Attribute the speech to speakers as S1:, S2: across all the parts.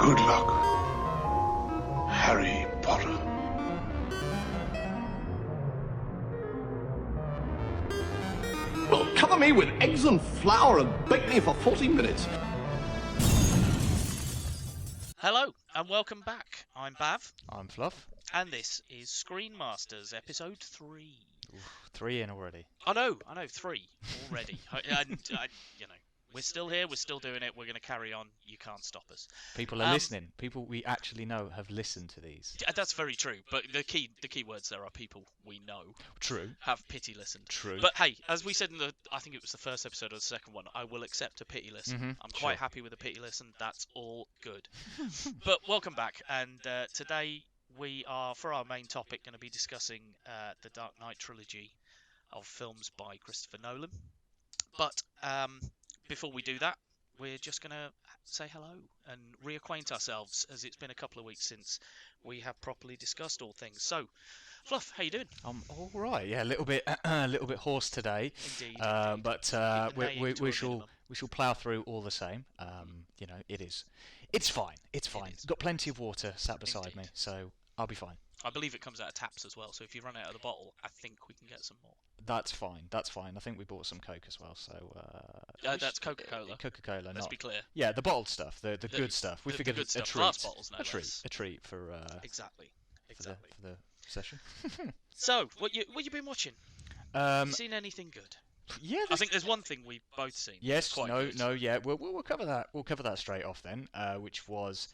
S1: Good luck, Harry Potter.
S2: Well, cover me with eggs and flour and bake me for 40 minutes.
S3: Hello, and welcome back. I'm Bav,
S4: I'm Fluff.
S3: and this is Screen Masters, episode 3.
S4: Oof, 3 in already.
S3: I know, 3 already. You know, we're still here, we're still doing it, we're going to carry on, you can't stop us.
S4: People are listening. People we actually know have listened to these.
S3: That's very true, but the key words there are people we know.
S4: True.
S3: Have pity listened.
S4: True.
S3: But hey, as we said in I think it was the first episode or the second one, I will accept a pity listen.
S4: Mm-hmm,
S3: I'm quite happy with a pity listen, that's all good. But welcome back, and today we are, for our main topic, going to be discussing the Dark Knight Trilogy of films by Christopher Nolan. But before we do that, we're just going to say hello and reacquaint ourselves, as it's been a couple of weeks since we have properly discussed all things. So, Fluff, how you doing?
S4: I'm all right. Yeah, a little bit hoarse today.
S3: Indeed.
S4: But we shall plough through all the same. You know, it's fine. It's fine. Got plenty of water sat beside me, so I'll be fine.
S3: I believe it comes out of taps as well, so if you run out of the bottle, I think we can get some more.
S4: That's fine. I think we bought some Coke as well, so...
S3: that's Coca-Cola.
S4: Coca-Cola,
S3: Let's be clear.
S4: Yeah, the bottled stuff, the good stuff. We figured
S3: good
S4: a
S3: stuff.
S4: treat.
S3: Glass bottles, no
S4: a treat.
S3: less.
S4: A treat for...
S3: Exactly.
S4: For the session.
S3: So, what you been watching? Have you seen anything good?
S4: Yeah,
S3: I think there's one thing we've both seen.
S4: Yes,
S3: good.
S4: yeah. We'll cover that. We'll cover that straight off then, which was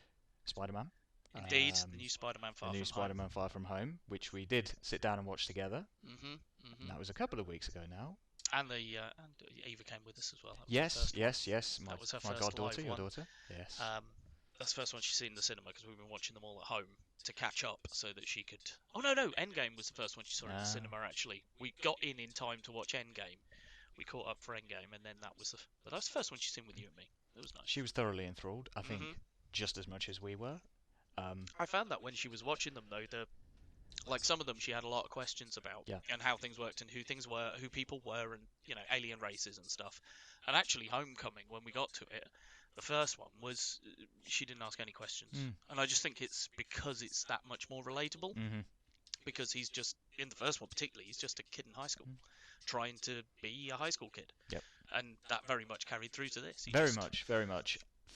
S4: Spider-Man.
S3: Indeed, the new Spider-Man
S4: Far From Home, which we did sit down and watch together.
S3: Mm-hmm.
S4: That was a couple of weeks ago now.
S3: And Eva came with us as well.
S4: Yes. My
S3: first
S4: goddaughter, your
S3: one.
S4: daughter. Yes.
S3: That's the first one she's seen in the cinema, because we've been watching them all at home to catch up so that she could... Oh, no, Endgame was the first one she saw in the cinema, actually. We got in time to watch Endgame. We caught up for Endgame, and then that was the first one she's seen with you and me. It was nice.
S4: She was thoroughly enthralled, I think, just as much as we were.
S3: I found that when she was watching them, though, some of them she had a lot of questions about, and how things worked and who people were, and alien races and stuff. And actually, Homecoming, when we got to it, the first one was she didn't ask any questions, and I just think it's because it's that much more relatable. Because he's just, in the first one particularly, he's just a kid in high school trying to be a high school kid.
S4: Yep.
S3: And that very much carried through to this.
S4: Very much.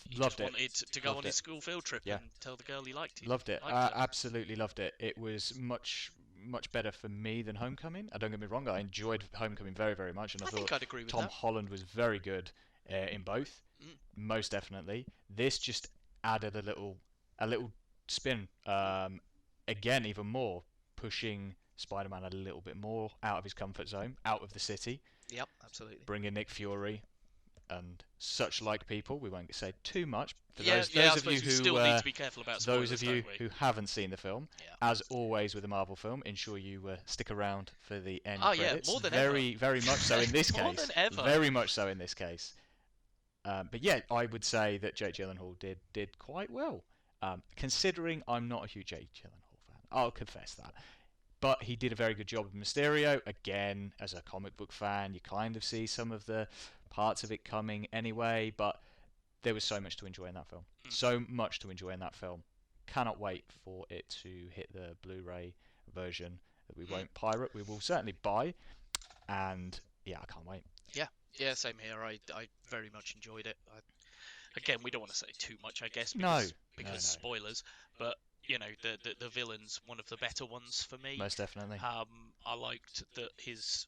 S3: He
S4: loved
S3: just
S4: it.
S3: wanted to go on his school field trip and tell the girl he liked.
S4: Loved it. Absolutely loved it. It was much better for me than Homecoming. Don't get me wrong. I enjoyed Homecoming very, very much, and I
S3: think
S4: thought
S3: I'd agree with
S4: Tom
S3: that.
S4: Holland was very good in both. Most definitely. This just added a little spin. Again, even more pushing Spider-Man a little bit more out of his comfort zone, out of the city.
S3: Yep, absolutely.
S4: Bringing Nick Fury and such like people. We won't say too much. For
S3: I
S4: those of you who
S3: still need to be careful about spoilers,
S4: those of you who haven't seen the film, as always with a Marvel film, ensure you stick around for the end credits.
S3: More than
S4: very much so in this
S3: more
S4: case.
S3: Than ever.
S4: Very much so in this case. But yeah, I would say that Jake Gyllenhaal did quite well. Considering I'm not a huge Jake Gyllenhaal fan, I'll confess that. But he did a very good job of Mysterio. Again, as a comic book fan, you kind of see some of the parts of it coming anyway, but there was so much to enjoy in that film. So much to enjoy in that film. Cannot wait for it to hit the Blu-ray version that we won't pirate. We will certainly buy. And yeah, I can't wait.
S3: Yeah, same here. I very much enjoyed it. Again, we don't want to say too much, I guess, because spoilers, but the villain's one of the better ones for me.
S4: Most definitely.
S3: I liked that his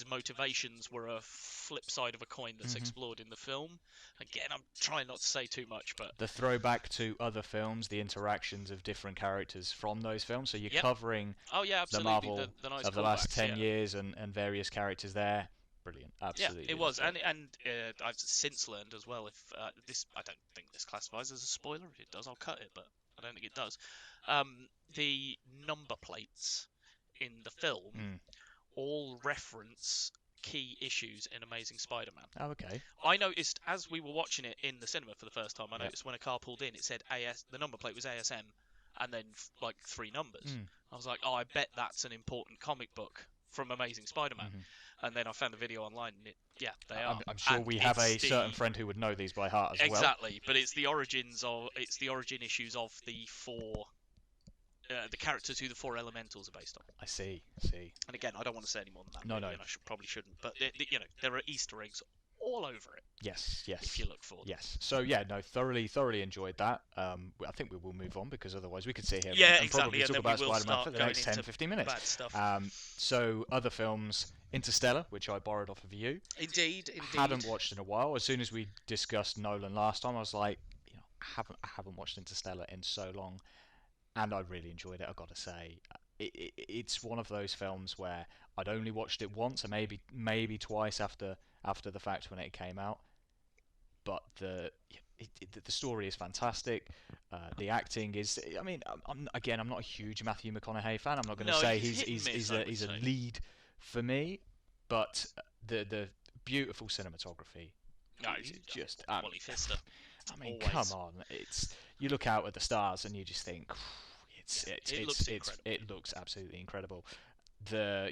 S3: motivations were a flip side of a coin that's explored in the film. Again, I'm trying not to say too much, but
S4: the throwback to other films, the interactions of different characters from those films. So you're covering the Marvel
S3: the nice
S4: of the last 10 years and various characters there. Brilliant, absolutely.
S3: Yeah, it was, and I've since learned as well. If I don't think this classifies as a spoiler. If it does, I'll cut it, but I don't think it does. The number plates in the film all reference key issues in Amazing Spider-Man.
S4: Oh, okay.
S3: I noticed as we were watching it in the cinema for the first time. I noticed when a car pulled in, it said AS. The number plate was ASM, and then like 3 numbers. I was like, oh, I bet that's an important comic book from Amazing Spider-Man. And then I found the video online, and they are.
S4: I'm sure
S3: and
S4: we have a
S3: it's
S4: certain friend who would know these by heart as well.
S3: Exactly, but it's the origin issues of the four, the characters who the four elementals are based on.
S4: I see.
S3: And again, I don't want to say any more than that.
S4: No,
S3: really, and I probably shouldn't. But there are Easter eggs all over it.
S4: Yes.
S3: If you look for them.
S4: Yes. So yeah, no, thoroughly enjoyed that. I think we will move on because otherwise we could sit here and
S3: exactly.
S4: probably talk about Spider-Man for the next 10-15 minutes.
S3: Bad stuff.
S4: So other films, Interstellar, which I borrowed off of you.
S3: Indeed.
S4: Hadn't watched in a while. As soon as we discussed Nolan last time, I was like, I haven't watched Interstellar in so long, and I really enjoyed it. I've got to say, it's one of those films where I'd only watched it once, and maybe twice after the fact when it came out. But the story is fantastic. The acting is. I mean, I'm not a huge Matthew McConaughey fan. I'm not going to say he's a lead for me, but the beautiful cinematography.
S3: No, he's
S4: just
S3: Wally Pfister.
S4: I mean,
S3: Always.
S4: come on! You look out at the stars and you just think it looks absolutely incredible. The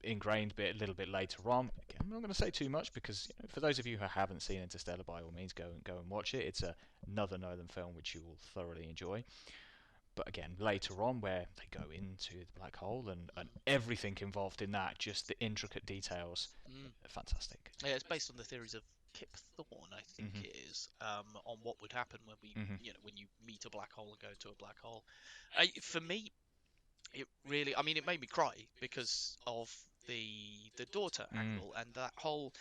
S4: ingrained bit a little bit later on. Again, I'm not going to say too much because for those of you who haven't seen Interstellar, by all means go and watch it. It's another Nolan film which you will thoroughly enjoy. But again, later on, where they go into the black hole and everything involved in that, just the intricate details, fantastic.
S3: Yeah, it's based on the theories of Kip Thorne, I think it is, on what would happen when when you meet a black hole and go into a black hole. For me, it really, it made me cry because of the daughter angle and that whole,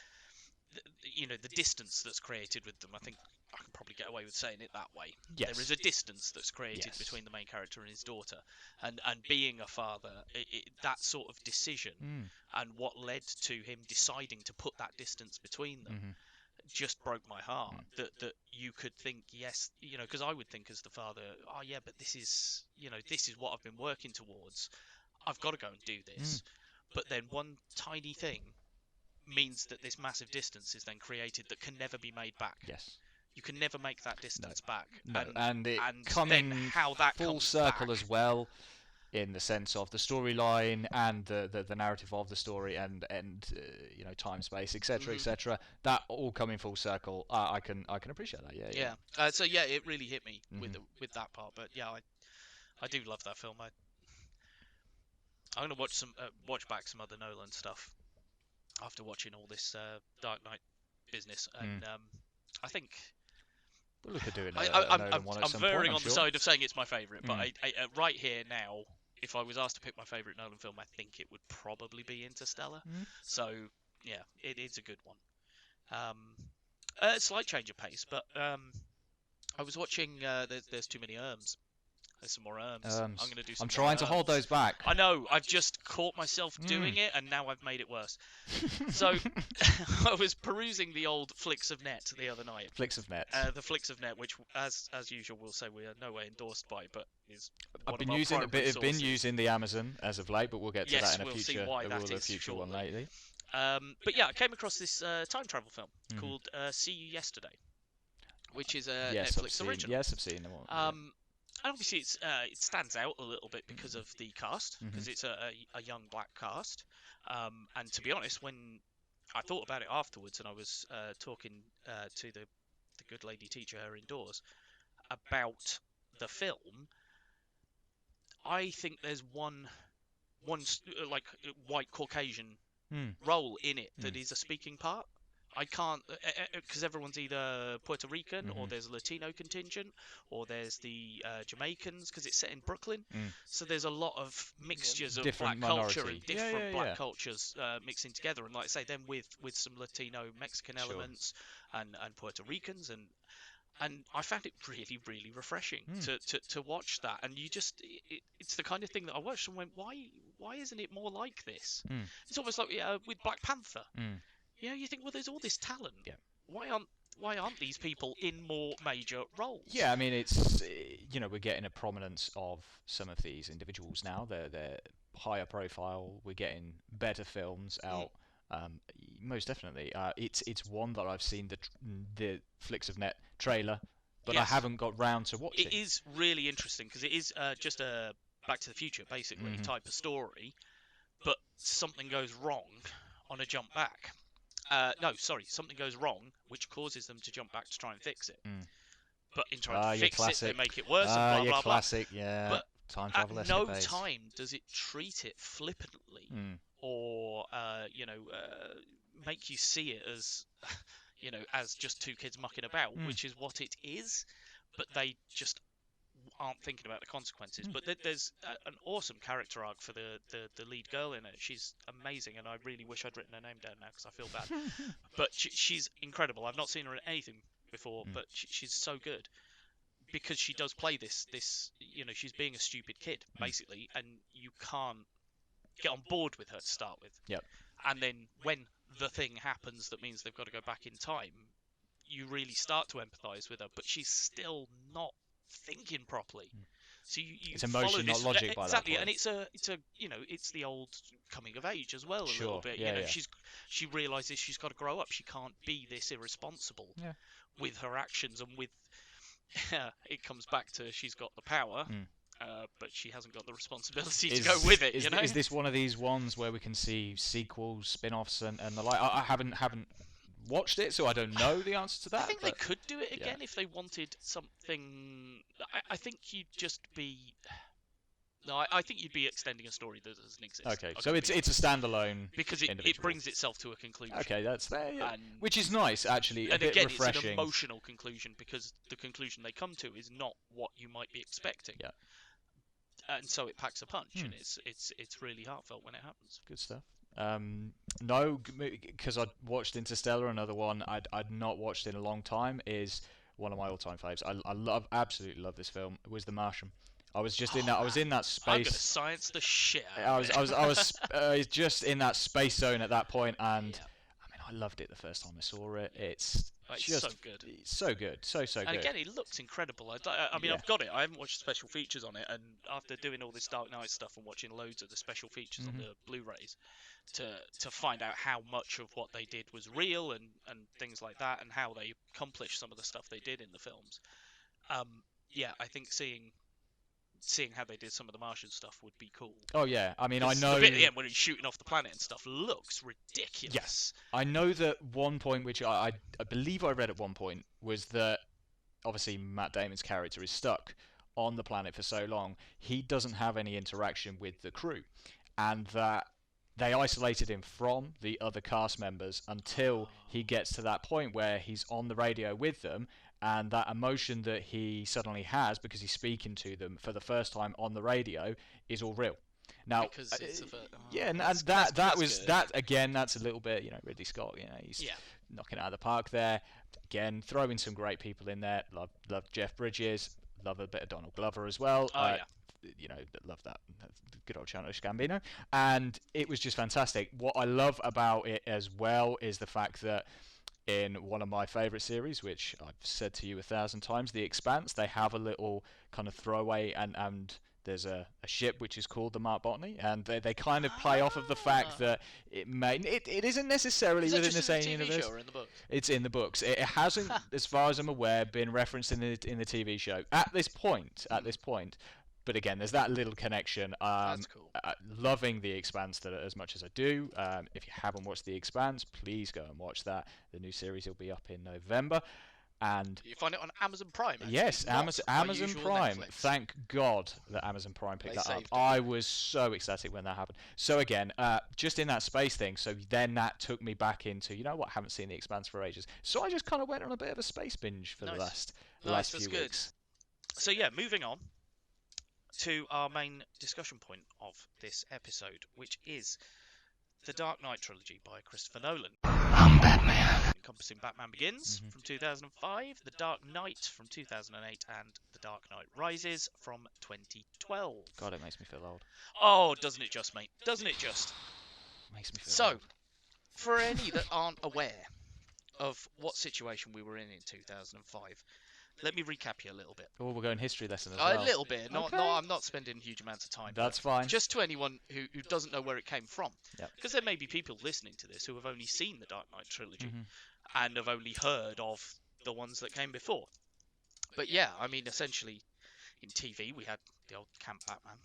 S3: the distance that's created with them. I think I can probably get away with saying it that way.
S4: Yes.
S3: There is a distance that's created between the main character and his daughter, and being a father, that sort of decision and what led to him deciding to put that distance between them just broke my heart. That you could think, yes, because I would think as the father, oh yeah, but this is what I've been working towards. I've got to go and do this. But then one tiny thing means that this massive distance is then created that can never be made back.
S4: Yes.
S3: You can never make that distance back.
S4: No. And
S3: coming then how that
S4: full
S3: comes
S4: circle
S3: back.
S4: as well, in the sense of the storyline and the narrative of the story and time, space, etc., etc. That all coming full circle. I can appreciate that. Yeah.
S3: So it really hit me with that part. But yeah, I do love that film. I'm gonna watch back some other Nolan stuff after watching all this Dark Knight business, and I think.
S4: We'll look at doing
S3: I'm veering on the side of saying it's my favourite, but I right here now, if I was asked to pick my favourite Nolan film, I think it would probably be Interstellar. So yeah, it is a good one. A slight change of pace, but I was watching. There's too many Erms. There's some more Erms. I'm gonna do some.
S4: I'm trying to hold those back.
S3: I know. I've just caught myself doing it, and now I've made it worse. So I was perusing the old Flicks of Net the other night.
S4: Flicks of Net.
S3: The Flicks of Net, which, as usual, we'll say we are nowhere endorsed by, but is.
S4: I've been using the Amazon as of late, but we'll get to that in a future.
S3: See why that is
S4: future
S3: shortly.
S4: one lately.
S3: But yeah, I came across this time travel film called See You Yesterday, which is a Netflix original.
S4: Yes, I've seen them.
S3: And obviously, it stands out a little bit because of the cast, because it's a young black cast. And to be honest, when I thought about it afterwards, and I was talking to the good lady teacher her indoors about the film, I think there's one like white Caucasian role in it that is a speaking part. I can't, because everyone's either Puerto Rican or there's a Latino contingent or there's the Jamaicans because it's set in Brooklyn. So there's a lot of mixtures of
S4: different
S3: black
S4: minority.
S3: culture and different black cultures mixing together. And like I say, then with some Latino Mexican elements and Puerto Ricans and I found it really, really refreshing to watch that. And you just, it's the kind of thing that I watched and went, why isn't it more like this? It's almost like with Black Panther. You think, well, there's all this talent. Yeah. Why aren't these people in more major roles?
S4: Yeah, I mean, it's we're getting a prominence of some of these individuals now. They're higher profile. We're getting better films out. Most definitely. It's one that I've seen the Flicks of Net trailer, but I haven't got round to watching.
S3: It is really interesting because it is just a Back to the Future basically type of story. but something goes wrong on a jump back. Something goes wrong, which causes them to jump back to try and fix it. But in trying to fix it, they make it worse, and blah, blah, blah.
S4: Classic, yeah.
S3: But
S4: time travel
S3: at no
S4: escapades.
S3: time does it treat it flippantly or, make you see it as, as just two kids mucking about, which is what it is. But they just aren't thinking about the consequences. But there's an awesome character arc for the lead girl in it. She's amazing, and I really wish I'd written her name down now because I feel bad. But she's incredible. I've not seen her in anything before, but she's so good because she does play this. She's being a stupid kid basically, and you can't get on board with her to start with.
S4: Yep.
S3: And then when the thing happens that means they've got to go back in time, you really start to empathise with her, but she's still not thinking properly. So you
S4: it's emotion, not logic. By
S3: exactly,
S4: that point.
S3: and it's the old coming of age as well.
S4: Sure.
S3: Little bit.
S4: Yeah, yeah.
S3: She realises she's got to grow up. She can't be this irresponsible with her actions, and with it comes back to she's got the power. But she hasn't got the responsibility to go with it.
S4: Is this one of these ones where we can see sequels, spin-offs, and the like? I haven't watched it, so I don't know the answer to that.
S3: I think they could do it again if they wanted something. I think you'd just be. No, I think you'd be extending a story that doesn't exist.
S4: Okay, so it's a standalone
S3: because it brings itself to a conclusion.
S4: Okay, that's there, yeah. Which is nice, actually.
S3: And
S4: bit
S3: again,
S4: refreshing.
S3: it's an emotional conclusion because the conclusion they come to is not what you might be expecting.
S4: Yeah.
S3: And so it packs a punch, and it's really heartfelt when it happens.
S4: Good stuff. No, because I'd watched Interstellar. Another one I'd not watched in a long time is one of my all-time faves. I absolutely love this film. It was The Martian. I was just in that. I was in that space.
S3: I'm gonna science the shit out
S4: I
S3: of it.
S4: I was just in that space zone at that point, and I loved it the first time I saw it. It's just
S3: so good.
S4: It's so good, so good.
S3: And again, it looks incredible. I've got it. I haven't watched special features on it, and after doing all this Dark Knight stuff and watching loads of the special features on the Blu-rays, to find out how much of what they did was real and things like that, and how they accomplished some of the stuff they did in the films. I think seeing how they did some of the Martian stuff would be cool.
S4: Oh yeah, I mean, I know
S3: the bit at the end when he's shooting off the planet and stuff looks ridiculous.
S4: Yes, I know that one point which I believe I read at one point was that obviously Matt Damon's character is stuck on the planet for so long, he doesn't have any interaction with the crew, and that they isolated him from the other cast members until he gets to that point where he's on the radio with them. And that emotion that he suddenly has because he's speaking to them for the first time on the radio is all real. Now,
S3: because it's
S4: that again. That's a little bit, Ridley Scott. He's knocking it out of the park there. Again, throwing some great people in there. Love Jeff Bridges. Love a bit of Donald Glover as well. Love that. Good old Childish Gambino. And it was just fantastic. What I love about it as well is the fact that in one of my favourite series, which I've said to you 1,000 times, The Expanse, they have a little kind of throwaway, and there's a ship which is called the Mark Botany, and they kind of play off of the fact that it isn't necessarily within the same universe.
S3: Show or in the books?
S4: It's in the books. It hasn't, as far as I'm aware, been referenced in the TV show at this point. But again, there's that little connection.
S3: That's cool.
S4: Loving The Expanse as much as I do. If you haven't watched The Expanse, please go and watch that. The new series will be up in November. And
S3: you find it on Amazon Prime. Actually,
S4: yes, Amazon Prime. Netflix. Thank God that Amazon Prime picked that up. I was so ecstatic when that happened. So again, just in that space thing, so then that took me back into, I haven't seen The Expanse for ages. So I just kind of went on a bit of a space binge for the last few weeks.
S3: So moving on to our main discussion point of this episode, which is the Dark Knight Trilogy by Christopher Nolan.
S2: I'm Batman.
S3: Encompassing Batman Begins from 2005, The Dark Knight from 2008, and The Dark Knight Rises from 2012.
S4: God, it makes me feel old.
S3: Oh, doesn't it just, mate? Doesn't it just?
S4: Makes me feel old.
S3: So, for any that aren't aware of what situation we were in 2005, let me recap you a little bit.
S4: Oh, we're going history lesson as well.
S3: A little bit.
S4: Okay.
S3: I'm not spending huge amounts of time.
S4: That's fine.
S3: Just to anyone who doesn't know where it came from.
S4: Yep.
S3: Because there may be people listening to this who have only seen the Dark Knight Trilogy and have only heard of the ones that came before. But yeah, I mean, essentially, in TV, we had the old camp Batman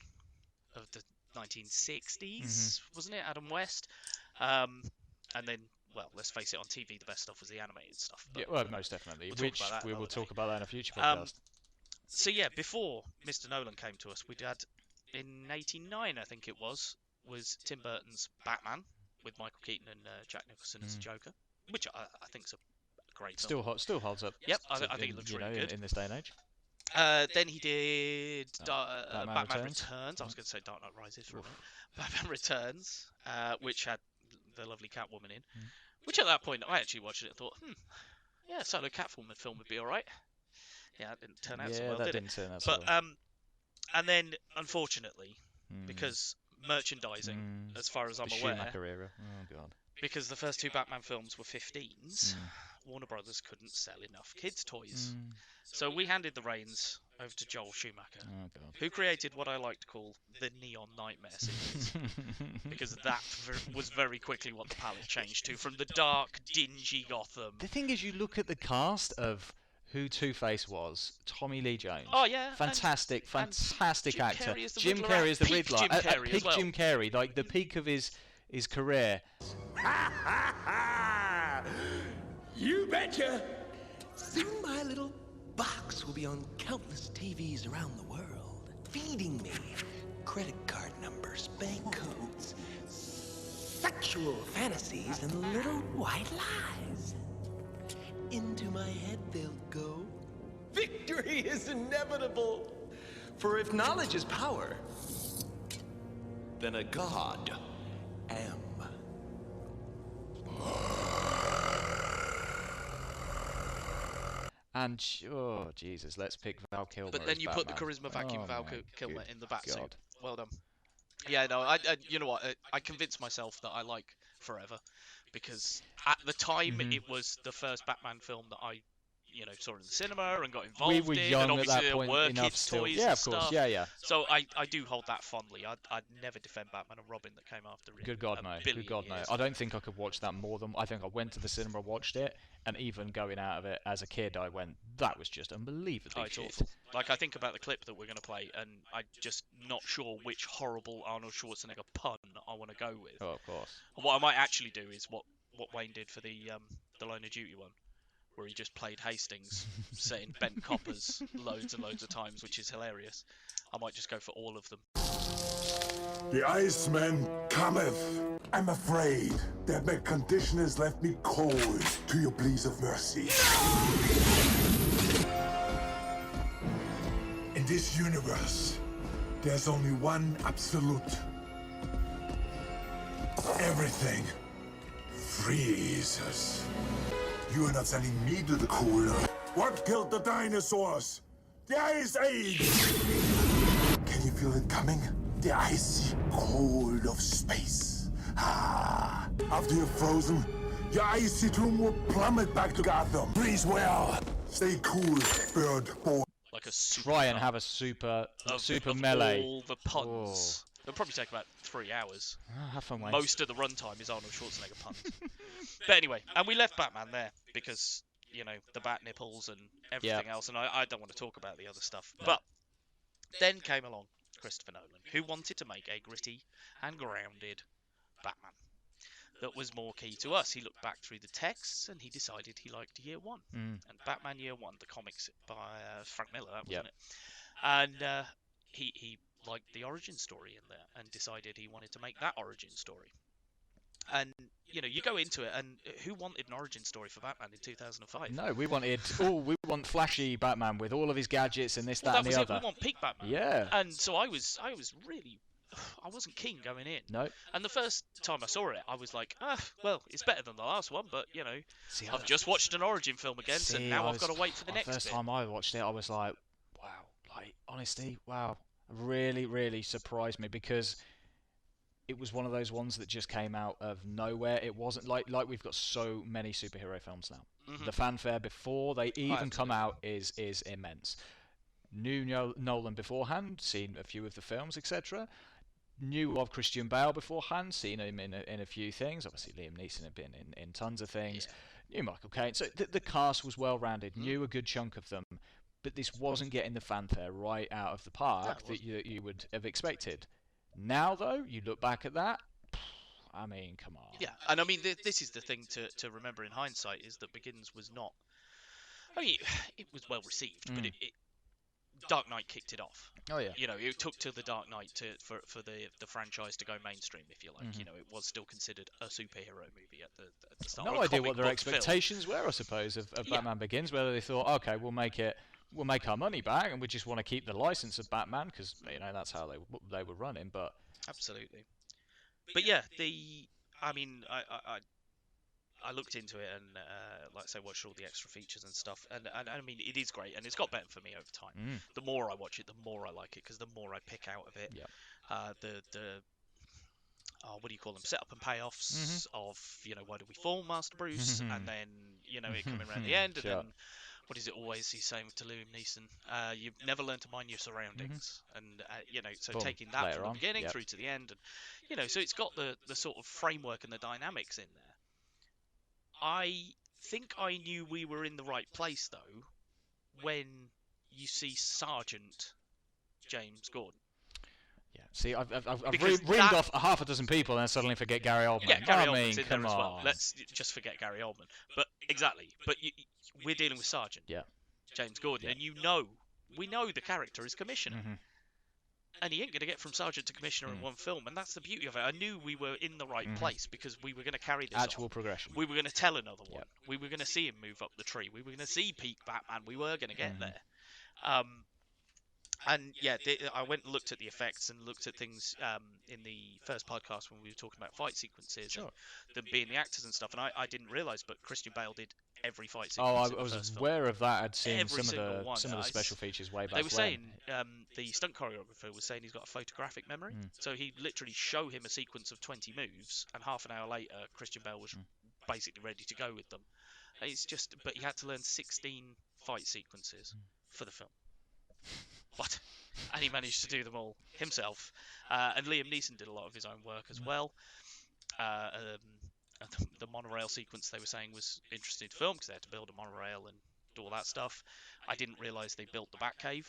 S3: of the 1960s, wasn't it? Adam West. And then, well, let's face it, on TV, the best stuff was the animated stuff.
S4: Yeah, well, most definitely. Which we will talk about that in a future podcast.
S3: So yeah, before Mr. Nolan came to us, we'd had, in '89, I think it was Tim Burton's Batman with Michael Keaton and Jack Nicholson as Joker, which I think is a great film.
S4: Still holds up.
S3: Yep, I think it looks really good
S4: in this day and age.
S3: Then he did Batman Returns. I was going to say Dark Knight Rises for a minute. Batman Returns, which had the lovely Catwoman in. Which at that point, I actually watched it and thought, yeah, a solo Catwoman film would be alright. Yeah, it didn't turn out so well, did it?
S4: Turn out so
S3: well. And then, unfortunately, because merchandising, as far as I'm aware,
S4: Schumacher era. Oh god.
S3: Because the first two Batman films were 15s, Warner Brothers couldn't sell enough kids' toys. So we handed the reins over to Joel Schumacher, who created what I like to call the Neon Nightmare series. Because that was very quickly what the palette changed to, from the dark, dingy Gotham.
S4: The thing is, you look at the cast of who Two-Face was, Tommy Lee Jones.
S3: Oh, yeah.
S4: Fantastic actor.
S3: Jim Carrey
S4: is the Riddler.
S3: Peak
S4: Jim Carrey, like the peak of his career.
S1: You betcha! Soon my little box will be on countless TVs around the world, feeding me credit card numbers, bank codes, sexual fantasies, and little white lies. Into my head they'll go. Victory is inevitable. For if knowledge is power, then a god am.
S4: And oh Jesus, let's pick Val Kilmer.
S3: But then you put the charisma vacuum Val Kilmer in the bat suit. Well done. Yeah, no, you know what? I convinced myself that I like Forever, because at the time it was the first Batman film that I, saw in the cinema and got involved in.
S4: We were young
S3: and obviously
S4: at that point
S3: there were
S4: enough
S3: kids'
S4: still.
S3: toys
S4: Yeah,
S3: and
S4: of course.
S3: stuff.
S4: Yeah.
S3: So I do hold that fondly. I'd never defend Batman and Robin that came after it.
S4: Good God, no. Good God, no. I don't think I could watch that more than... I think I went to the cinema, watched it, and even going out of it as a kid, I went, that was just unbelievably
S3: it's
S4: shit.
S3: awful. Like, I think about the clip that we're going to play, and I'm just not sure which horrible Arnold Schwarzenegger pun I want to go with.
S4: Oh, of course.
S3: What I might actually do is what Wayne did for the Line of Duty one, where he just played Hastings, saying bent coppers loads and loads of times, which is hilarious. I might just go for all of them.
S5: The Iceman cometh. I'm afraid that my condition has left me cold to your pleas of mercy. In this universe, there's only one absolute. Everything freezes. You are not sending me to the cooler. What killed the dinosaurs? The Ice Age! Can you feel it coming? The icy cold of space. Ah! After you're frozen, your icy tomb will plummet back to Gotham. Breathe well. Stay cool, bird boy.
S3: Like a super
S4: Try and have a super melee.
S3: All the puns. It'll probably take about 3 hours.
S4: Oh, have fun, Wayne.
S3: Most of the runtime is Arnold Schwarzenegger puns. But anyway, and we left Batman there because, the bat nipples and everything else, and I don't want to talk about the other stuff. No. But then came along Christopher Nolan, who wanted to make a gritty and grounded Batman that was more key to us. He looked back through the texts and he decided he liked Year One. And Batman Year One, the comics by Frank Miller, that wasn't it? And he liked the origin story in there and decided he wanted to make that origin story. And you go into it, and who wanted an origin story for Batman in 2005?
S4: No, we want flashy Batman with all of his gadgets and this, that, and the other.
S3: We want peak Batman.
S4: Yeah.
S3: And so I was really, I wasn't keen going in.
S4: No.
S3: And the first time I saw it, I was like, well, it's better than the last one, but I've just watched an origin film again, so now I've got to wait for the next bit.
S4: The first time I watched it, I was like, wow, honestly, wow, really, really surprised me, because it was one of those ones that just came out of nowhere. It wasn't like we've got so many superhero films now. The fanfare before they even come out is immense. Knew Nolan beforehand, seen a few of the films, etc. Knew of Christian Bale beforehand, seen him in a few things. Obviously, Liam Neeson had been in tons of things. Knew Michael Caine. So the cast was well rounded. Knew a good chunk of them, but this wasn't getting the fanfare right out of the park that you would have expected. Now, though, you look back at that, I mean, come on.
S3: Yeah, and I mean, this is the thing to remember in hindsight, is that Begins was not... I mean, it was well received, but Dark Knight kicked it off.
S4: Oh, yeah.
S3: You know, it took till the Dark Knight for the franchise to go mainstream, if you like. You know, it was still considered a superhero movie at the start.
S4: No idea what their expectations were, I suppose, of Batman Begins. Whether they thought, okay, we'll make our money back, and we just want to keep the license of Batman because that's how they were running. But
S3: absolutely. But yeah, I mean, I looked into it and, like I say, watched all the extra features and stuff, and I mean, it is great, and it's got better for me over time. The more I watch it, the more I like it, because the more I pick out of it. What do you call them? Setup and payoffs of, why do we fall, Master Bruce, and then, it coming around the end, and then, what is it always he's saying to Liam Neeson? You've never learned to mind your surroundings, and so
S4: Boom.
S3: taking that
S4: Later
S3: from the
S4: on.
S3: beginning through to the end, and so it's got the sort of framework and the dynamics in there. I think I knew we were in the right place though when you see Sergeant James Gordon.
S4: Yeah, see, I've reamed off a half a dozen people and then suddenly forget Gary Oldman.
S3: Yeah, Gary Oldman's in there as well. Let's just forget Gary Oldman. But exactly. But we're dealing with Sergeant James Gordon, and we know the character is Commissioner, and he ain't going to get from Sergeant to Commissioner in one film, and that's the beauty of it. I knew we were in the right place because we were going to carry this
S4: actual
S3: on.
S4: progression.
S3: We were going to tell another one. We were going to see him move up the tree. We were going to see peak Batman. We were going to get there. And yeah, I went and looked at the effects and looked at things in the first podcast when we were talking about fight sequences and them being the actors and stuff. And I didn't realise, but Christian Bale did every fight sequence.
S4: I was aware of that. I'd seen some of the special features way back when.
S3: They were saying, the stunt choreographer was saying he's got a photographic memory. So he'd literally show him a sequence of 20 moves, and half an hour later, Christian Bale was basically ready to go with them. But he had to learn 16 fight sequences for the film. What? And he managed to do them all himself. And Liam Neeson did a lot of his own work as well. The monorail sequence, they were saying, was interesting to film because they had to build a monorail and do all that stuff. I didn't realise they built the Batcave.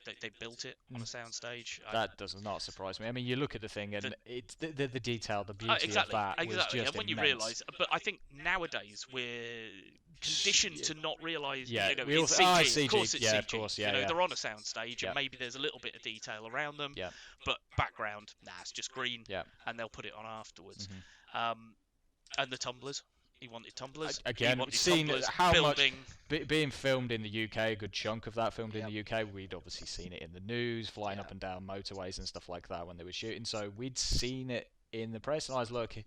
S3: They built it on a soundstage.
S4: That does not surprise me. I mean, you look at the thing, and it's the detail, the beauty of that was just
S3: and when
S4: immense.
S3: you realise, but I think nowadays we're conditioned to not realise, it's CG. Of course it's CG.
S4: Of course,
S3: they're on a soundstage, and maybe there's a little bit of detail around them, but background, it's just green, and they'll put it on afterwards. And the tumblers. He wanted tumblers.
S4: Again, seeing how much being filmed in the UK, a good chunk of that filmed in the UK. We'd obviously seen it in the news, flying up and down motorways and stuff like that when they were shooting. So we'd seen it in the press, and I was looking,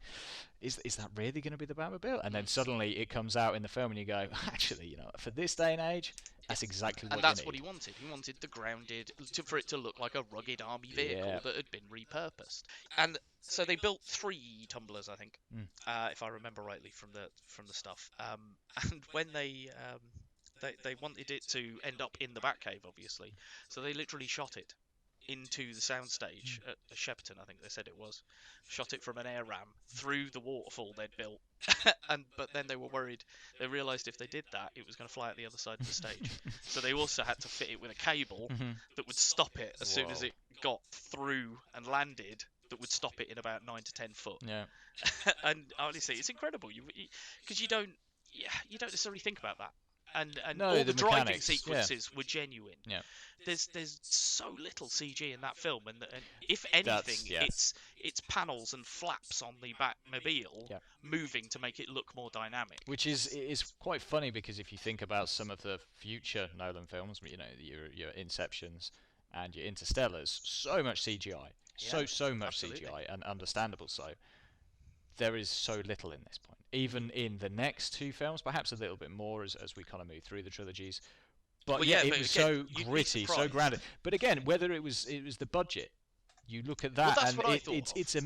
S4: is that really going to be the Batmobile? And then suddenly it comes out in the film, and you go, actually, for this day and age, that's exactly what you need.
S3: And that's what he wanted. He wanted the grounded, for it to look like a rugged army vehicle that had been repurposed. And so they built 3 tumblers, I think, if I remember rightly from the stuff. And when they wanted it to end up in the Batcave, obviously, so they literally shot it into the soundstage at Shepperton, I think they said it was. Shot it from an air ram through the waterfall they'd built. But then they were worried. They realised if they did that, it was going to fly out the other side of the stage. So they also had to fit it with a cable that would stop it as soon as it got through and landed, that would stop it in about 9 to 10 foot.
S4: Yeah.
S3: And honestly, it's incredible. Because you don't necessarily think about that. And
S4: no,
S3: all the driving
S4: mechanics,
S3: sequences were genuine.
S4: Yeah.
S3: There's so little CG in that film, and if anything, it's panels and flaps on the Batmobile moving to make it look more dynamic.
S4: Which is quite funny, because if you think about some of the future Nolan films, your Inceptions and your Interstellars, so much CGI, so much
S3: absolutely.
S4: CGI, and understandable so. There is so little in this point. Even in the next 2 films, perhaps a little bit more as we kind of move through the trilogies. But it was so gritty, so grounded. But again, whether it was the budget, you look at that, and it's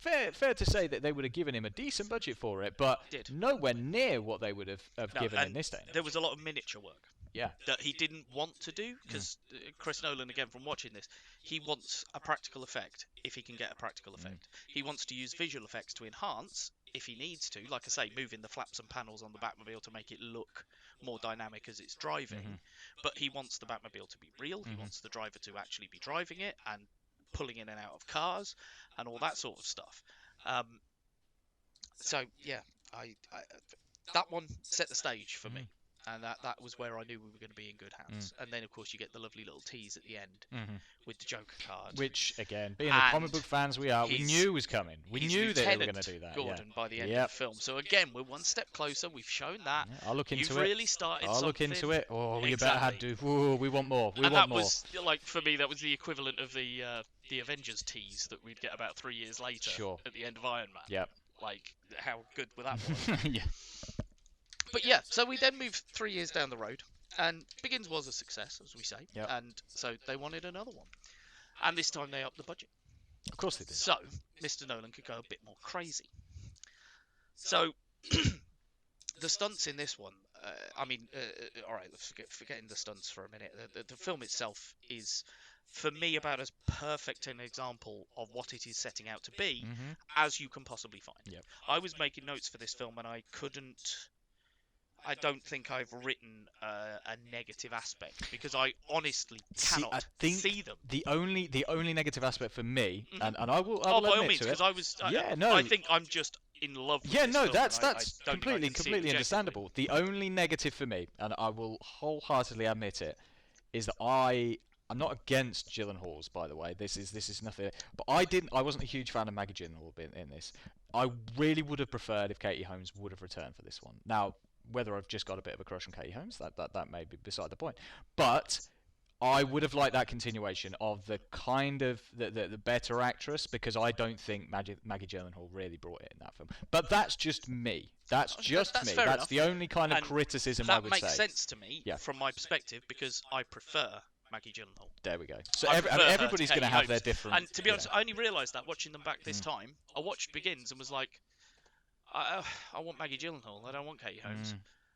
S4: fair to say that they would have given him a decent budget for it, but nowhere near what they would have given in this day.
S3: There was a lot of miniature work.
S4: Yeah.
S3: That he didn't want to do, because Chris Nolan, again, from watching this, he wants a practical effect if he can get a practical effect. He wants to use visual effects to enhance if he needs to, like I say, moving the flaps and panels on the Batmobile to make it look more dynamic as it's driving. But he wants the Batmobile to be real. He wants the driver to actually be driving it, and pulling in and out of cars and all that sort of stuff. So yeah, I that one set the stage for me. And that was where I knew we were going to be in good hands. And then, of course, you get the lovely little tease at the end with the Joker card.
S4: Which, again, being the comic book fans we are, we knew was coming. We knew that they were going to do that.
S3: Gordon by the end of the film. So, again, we're one step closer. We've shown that.
S4: Yeah, I'll look into
S3: You've
S4: it.
S3: really started
S4: I'll look
S3: something.
S4: into it. Oh,
S3: exactly.
S4: You better have to. Ooh, we want more. We
S3: and
S4: want
S3: that
S4: more.
S3: was, like, for me, that was the equivalent of the Avengers tease that we'd get about 3 years later at the end of Iron Man.
S4: Yep.
S3: Like, how good were that was.
S4: Yeah.
S3: But yeah, so we then moved 3 years down the road, and Begins was a success, as we say, and so they wanted another one. And this time they upped the budget.
S4: Of course they did.
S3: So, Mr. Nolan could go a bit more crazy. So, the stunts in this one, alright, let's forgetting the stunts for a minute. The film itself is, for me, about as perfect an example of what it is setting out to be as you can possibly find.
S4: Yep.
S3: I was making notes for this film, and I don't think I've written a negative aspect because I honestly cannot see them.
S4: The only negative aspect for me, and I will
S3: by all
S4: admit
S3: means,
S4: to it.
S3: because I think I'm just in love with this film,
S4: that's
S3: I
S4: completely understandable. The only negative for me, and I will wholeheartedly admit it, is that I'm not against Gyllenhaal's, by the way. This is nothing. But I wasn't a huge fan of Maggie Gyllenhaal in this. I really would have preferred if Katie Holmes would have returned for this one. Now, whether I've just got a bit of a crush on Katie Holmes, that may be beside the point. But I would have liked that continuation of the kind of the better actress, because I don't think Maggie Gyllenhaal really brought it in that film. But that's just me. That's just me.
S3: Fair
S4: That's
S3: enough.
S4: the only kind of criticism I would say.
S3: That makes sense to me from my perspective, because I prefer Maggie Gyllenhaal.
S4: There we go. So everybody's going to have their different...
S3: And to be honest, I only realised that watching them back this time. I watched Begins and was like, I want Maggie Gyllenhaal. I don't want Katie Holmes.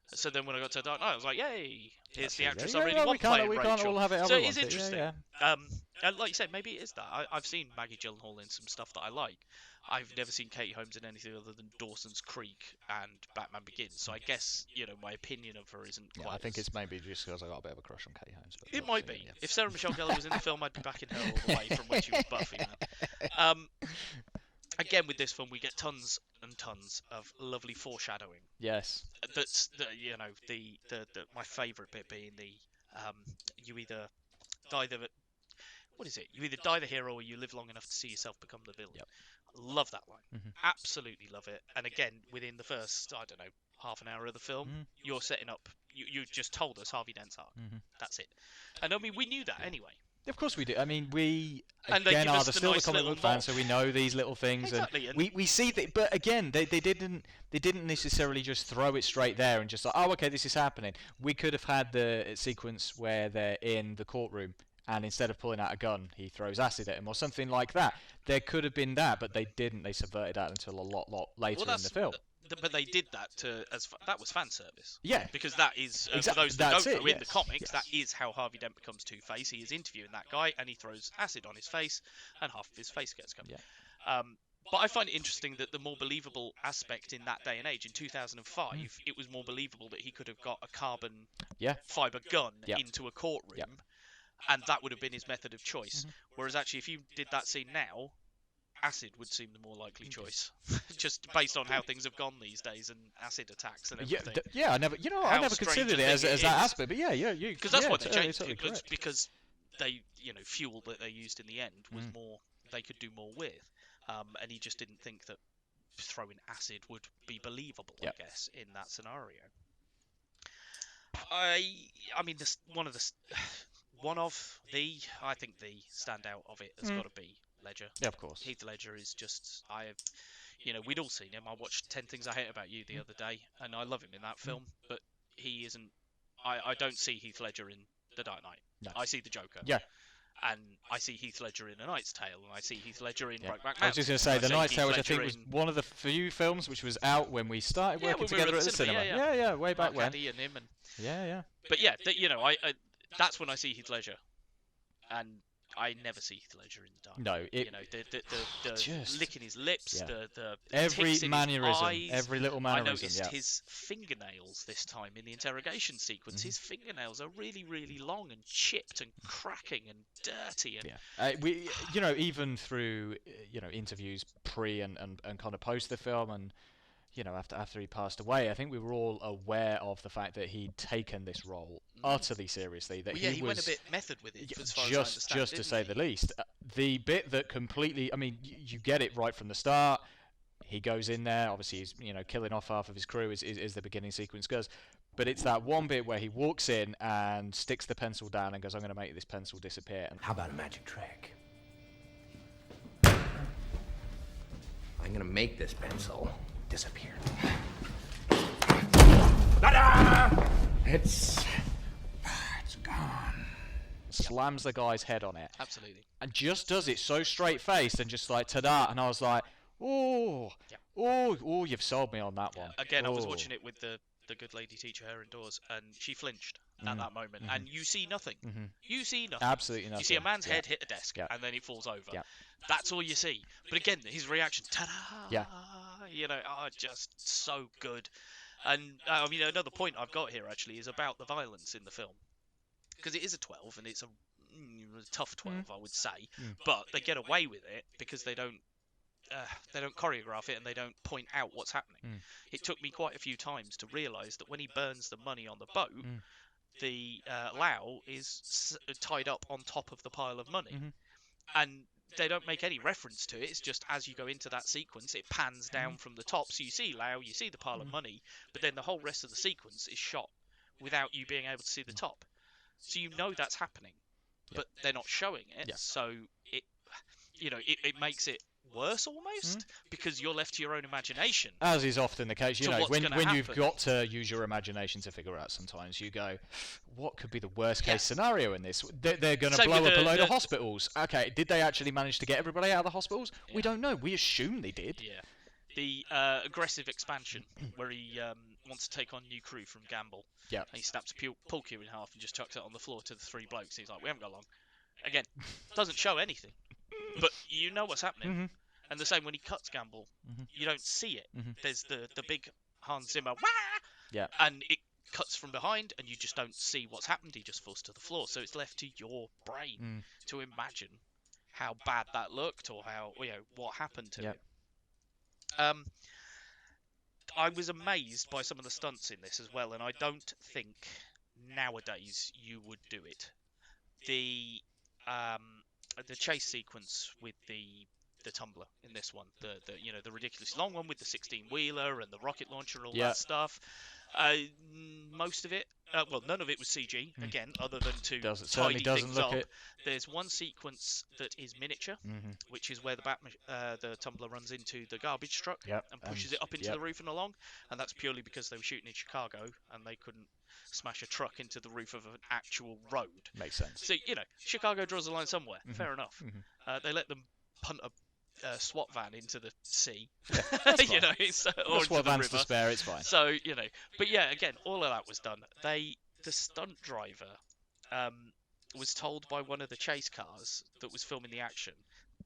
S3: So then when I got to Dark Knight, I was like, yay! Here's the actress I really want playing Rachel.
S4: We can't all have it.
S3: So it is interesting. And like you said, maybe it is that. I've seen Maggie Gyllenhaal in some stuff that I like. I've never seen Katie Holmes in anything other than Dawson's Creek and Batman Begins. So I guess, my opinion of her isn't quite.
S4: I think it's maybe just because I got a bit of a crush on Katie Holmes. But
S3: it might be. Yeah. If Sarah Michelle Gellar was in the film, I'd be backing her all the way from when she was Buffy. Again, with this film, we get tons and tons of lovely foreshadowing.
S4: Yes.
S3: That's my favourite bit being you either die the you either die the hero or you live long enough to see yourself become the villain.
S4: Yep.
S3: Love that line. Absolutely love it. And again, within the first, half an hour of the film, you're setting up. You just told us Harvey Dent's arc. That's it. And I mean, we knew that anyway.
S4: Of course we do. I mean, we
S3: and
S4: again are still the comic book fans, so we know these little things,
S3: exactly.
S4: and we see that. But again, they didn't necessarily just throw it straight there and just like, oh, okay, this is happening. We could have had the sequence where they're in the courtroom, and instead of pulling out a gun, he throws acid at him or something like that. There could have been that, but they didn't. They subverted that until a lot later in the film.
S3: But they did that that was fan service.
S4: Yeah.
S3: Because that is, for those that don't know, in the comics, that is how Harvey Dent becomes Two-Face. He is interviewing that guy, and he throws acid on his face, and half of his face gets covered.
S4: Yeah.
S3: But I find it interesting that the more believable aspect in that day and age, in 2005, it was more believable that he could have got a carbon fibre gun into a courtroom, and that would have been his method of choice. Whereas actually, if you did that scene now, acid would seem the more likely choice, just based on how things have gone these days and acid attacks and everything.
S4: I never considered it as that aspect, but
S3: because that's what they changed
S4: totally
S3: it because they, fuel that they used in the end was more, they could do more with, and he just didn't think that throwing acid would be believable, I guess, in that scenario. I mean, I think the standout of it has got to be Ledger.
S4: Yeah, of course.
S3: Heath Ledger is just, we'd all seen him. I watched 10 Things I Hate About You the other day, and I love him in that film, but he isn't, I don't see Heath Ledger in The Dark Knight. No. I see the Joker.
S4: Yeah.
S3: And I see Heath Ledger in A Knight's Tale, and I see Heath Ledger in Byte Back Media Network.
S4: I was just going to say, The Knight's Tale, which I think was one of the few films which was out when we started working together at the cinema. Yeah, way back when.
S3: Eddie and him and...
S4: Yeah.
S3: But yeah, that's when I see Heath Ledger. And I never see Heath Ledger in the dark.
S4: No,
S3: you know, the
S4: just
S3: licking his lips,
S4: yeah.
S3: the
S4: every
S3: ticks in
S4: mannerism,
S3: his eyes.
S4: every little
S3: I
S4: mannerism.
S3: noticed
S4: Yeah.
S3: his fingernails this time in the interrogation sequence. His fingernails are really, really long and chipped and cracking and dirty. And
S4: we, even through interviews pre and kind of post the film, and after he passed away, I think we were all aware of the fact that he'd taken this role utterly seriously. That
S3: he
S4: was,
S3: went a bit method with it, as far as I understand,
S4: just to say the least. The bit that completely, I mean, you get it right from the start. He goes in there, obviously he's killing off half of his crew as the beginning sequence goes. But it's that one bit where he walks in and sticks the pencil down and goes, "I'm going to make this pencil disappear." And
S1: how about a magic trick? I'm gonna make this pencil disappear. Ta-da! It's gone.
S4: Slams the guy's head on it.
S3: Absolutely.
S4: And just does it so straight-faced and just like, ta-da! And I was like, oh, you've sold me on that one.
S3: Again, I was watching it with the good lady teacher her indoors, and she flinched at that moment. And you see nothing. You see nothing.
S4: Absolutely nothing.
S3: You see a man's head hit a desk, and then he falls over. That's all you see. But again, his reaction, ta-da!
S4: Yeah.
S3: Just so good. And I mean, another point I've got here actually is about the violence in the film, because it is a 12 and it's a tough 12, I would say. But they get away with it because they don't choreograph it and they don't point out what's happening. It took me quite a few times to realise that when he burns the money on the boat, the Lao is tied up on top of the pile of money, and they don't make any reference to it. It's just as you go into that sequence, it pans down from the top, so you see Lao, you see the pile of money, but then the whole rest of the sequence is shot without you being able to see the top. So you know that's happening, but they're not showing it. So it makes it worse almost, because you're left to your own imagination.
S4: As is often the case, when
S3: happen.
S4: you've got to use your imagination to figure out, sometimes you go, what could be the worst case scenario in this? They're going to blow up a load of hospitals. Okay, did they actually manage to get everybody out of the hospitals? We don't know. We assume they did.
S3: Yeah. The aggressive expansion, where he wants to take on new crew from Gamble.
S4: Yeah.
S3: And he snaps a pool cue in half and just chucks it on the floor to the three blokes. He's like, we haven't got long. Again, doesn't show anything, but you know what's happening. And the same when he cuts Gamble, you don't see it. There's the big Hans Zimmer, wah!
S4: Yeah.
S3: And it cuts from behind, and you just don't see what's happened. He just falls to the floor. So it's left to your brain to imagine how bad that looked, or how what happened to it. I was amazed by some of the stunts in this as well, and I don't think nowadays you would do it. The chase sequence with the tumbler in this one, the ridiculously long one with the 16-wheeler and the rocket launcher and all that stuff. Most of it, none of it was CG, again, other than to tidy things up. There's one sequence that is miniature, which is where the tumbler runs into the garbage truck and pushes it up into the roof and along, and that's purely because they were shooting in Chicago and they couldn't smash a truck into the roof of an actual road. Makes sense. So, Chicago draws the line somewhere. Fair enough. They let them punt a SWAT van into the sea, or
S4: SWAT van's to spare, it's fine.
S3: So but yeah, again, all of that was done. The stunt driver was told by one of the chase cars that was filming the action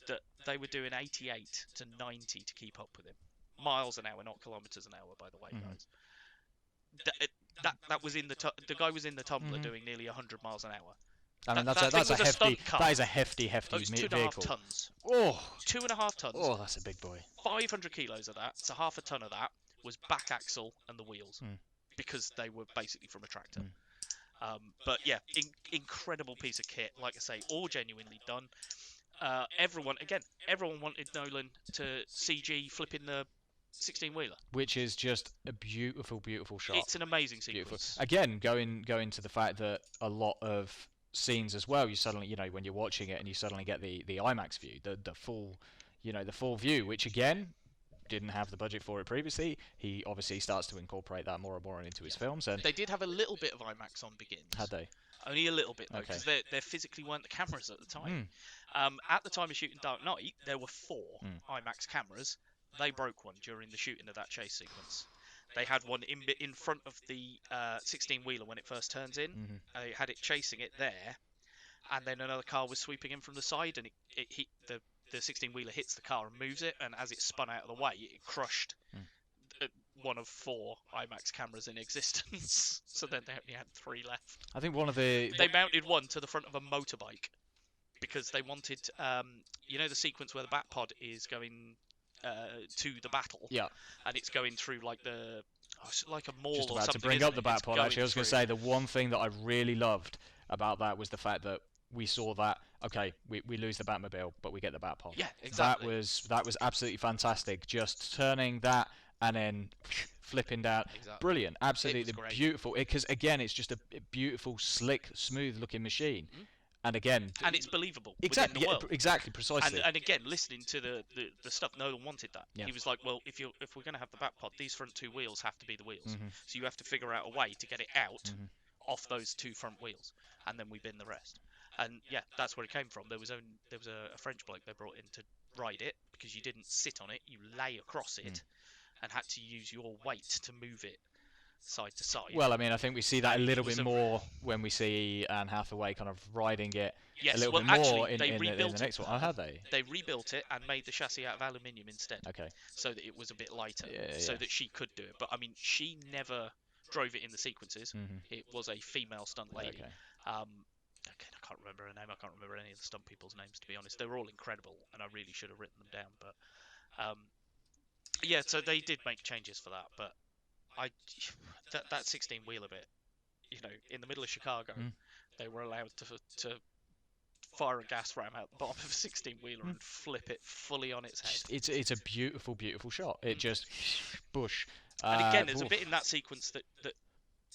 S3: that they were doing 88 to 90 to keep up with him, miles an hour, not kilometers an hour, by the way, guys. That was in the guy was in the tumbler doing nearly 100 miles an hour.
S4: I mean, that is a hefty vehicle.
S3: 2.5 tons.
S4: Oh,
S3: 2.5 tons.
S4: Oh, that's a big boy.
S3: 500 kilos of that, so half a ton of that was back axle and the wheels, because they were basically from a tractor. But yeah, incredible piece of kit. Like I say, all genuinely done. Everyone wanted Nolan to CG flipping the 16-wheeler,
S4: which is just a beautiful shot.
S3: It's an amazing sequence.
S4: Again, going to the fact that a lot of scenes as well, you suddenly, when you're watching it and you suddenly get the IMAX view, the full view, which again didn't have the budget for it previously. He obviously starts to incorporate that more and more into his films, and
S3: they did have a little bit of IMAX on Begins.
S4: Had they?
S3: Only a little bit though, because there physically weren't the cameras at the time. At the time of shooting Dark Knight, there were 4 IMAX cameras. They broke one during the shooting of that chase sequence. They had one in front of the 16-wheeler when it first turns in. They had it chasing it there, and then another car was sweeping in from the side, and the 16-wheeler hits the car and moves it, and as it spun out of the way, it crushed one of 4 IMAX cameras in existence. So then they only had 3 left.
S4: I think one of the...
S3: They mounted one to the front of a motorbike because they wanted, the sequence where the Batpod is going to the battle.
S4: Yeah.
S3: And it's going through like like a mall
S4: Just
S3: or
S4: about
S3: something.
S4: to bring up the Batpod, actually. I was going to
S3: through.
S4: say the one thing that I really loved about that was the fact that we saw that, okay, we lose the Batmobile, but we get the Batpod.
S3: Yeah, exactly.
S4: That was absolutely fantastic. Just turning that and then flipping down.
S3: Exactly.
S4: Brilliant. Absolutely beautiful. Because, again, it's just a beautiful, slick, smooth-looking machine.
S3: Mm-hmm.
S4: And again...
S3: And it's believable
S4: exactly,
S3: within the world.
S4: Exactly, precisely.
S3: And again, listening to the stuff, Nolan wanted that.
S4: Yeah.
S3: He was like, well, if we're going to have the Batpod, these front 2 wheels have to be the wheels.
S4: Mm-hmm.
S3: So you have to figure out a way to get it out off those 2 front wheels, and then we bin the rest. And yeah, that's where it came from. There was a French bloke they brought in to ride it, because you didn't sit on it, you lay across it, and had to use your weight to move it side to side.
S4: Well, I mean, I think we see that a little bit more when we see Anne Hathaway kind of riding it a little bit more in the next one. Oh, have they?
S3: They rebuilt it and made the chassis out of aluminium instead.
S4: Okay.
S3: So that it was a bit lighter, so that she could do it. But I mean, she never drove it in the sequences. It was a female stunt lady.
S4: Okay.
S3: Again, I can't remember her name. I can't remember any of the stunt people's names, to be honest. They were all incredible, and I really should have written them down. But yeah, so they did make changes for that. But that 16-wheeler bit, in the middle of Chicago, they were allowed to fire a gas ram out the bottom of a 16-wheeler and flip it fully on its head.
S4: It's a beautiful, beautiful shot. It just bush.
S3: And again, there's a bit in that sequence that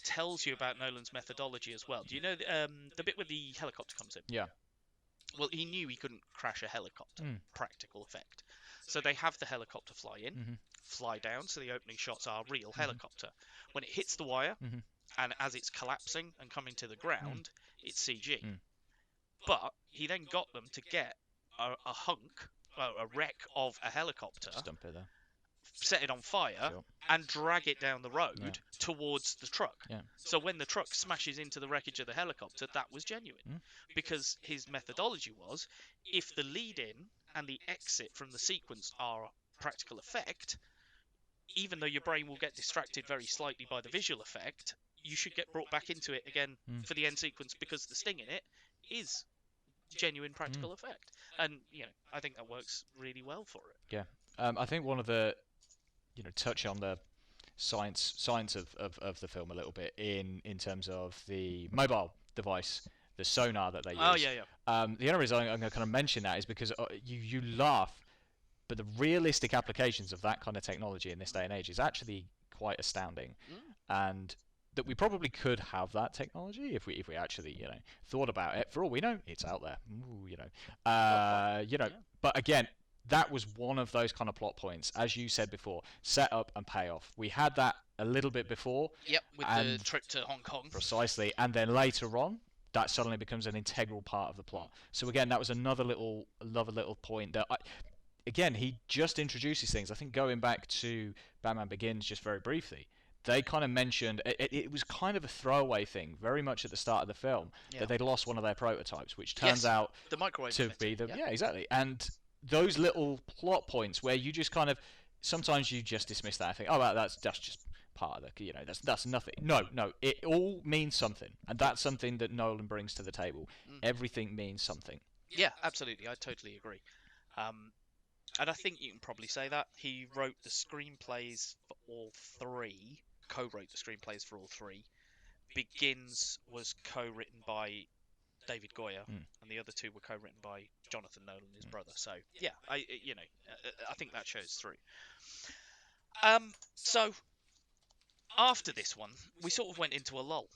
S3: tells you about Nolan's methodology as well. Do you know the bit where the helicopter comes in?
S4: Yeah.
S3: Well, he knew he couldn't crash a helicopter. Practical effect. So they have the helicopter fly in, fly down, so the opening shots are real helicopter. When it hits the wire, and as it's collapsing and coming to the ground, it's CG. But he then got them to get a wreck of a helicopter,
S4: Just dump it there.
S3: set it on fire, and drag it down the road towards the truck.
S4: Yeah.
S3: So when the truck smashes into the wreckage of the helicopter, that was genuine. Because his methodology was, if the lead-in and the exit from the sequence are practical effect, even though your brain will get distracted very slightly by the visual effect, you should get brought back into it again for the end sequence, because the sting in it is genuine practical effect. And, I think that works really well for it.
S4: Yeah. I think one of the, touch on the science of the film a little bit in terms of the mobile device, the sonar that they use.
S3: Oh, yeah.
S4: The only reason I'm going to kind of mention that is because you laugh, but the realistic applications of that kind of technology in this day and age is actually quite astounding. And that we probably could have that technology if we actually thought about it. For all we know, it's out there. But again, that was one of those kind of plot points, as you said before, set up and payoff. We had that a little bit before.
S3: Yep, with the trip to Hong Kong.
S4: Precisely, and then later on, that suddenly becomes an integral part of the plot. So again, that was another little point that again, he just introduces things. I think going back to Batman Begins just very briefly, they kind of mentioned it was kind of a throwaway thing, very much at the start of the film, that they'd lost one of their prototypes, which turns out
S3: the microwave
S4: to be the exactly. And those little plot points where you just kind of sometimes you just dismiss that and think, oh, that's just part of the that's nothing. No, it all means something, and that's something that Nolan brings to the table. Everything means something.
S3: Yeah, absolutely. I totally agree. And I think you can probably say that he wrote the screenplays for all 3. Co-wrote the screenplays for all 3. Begins was co-written by David Goyer, and the other 2 were co-written by Jonathan Nolan, his brother. So yeah, I think that shows through. So after this one, we sort of went into a lull,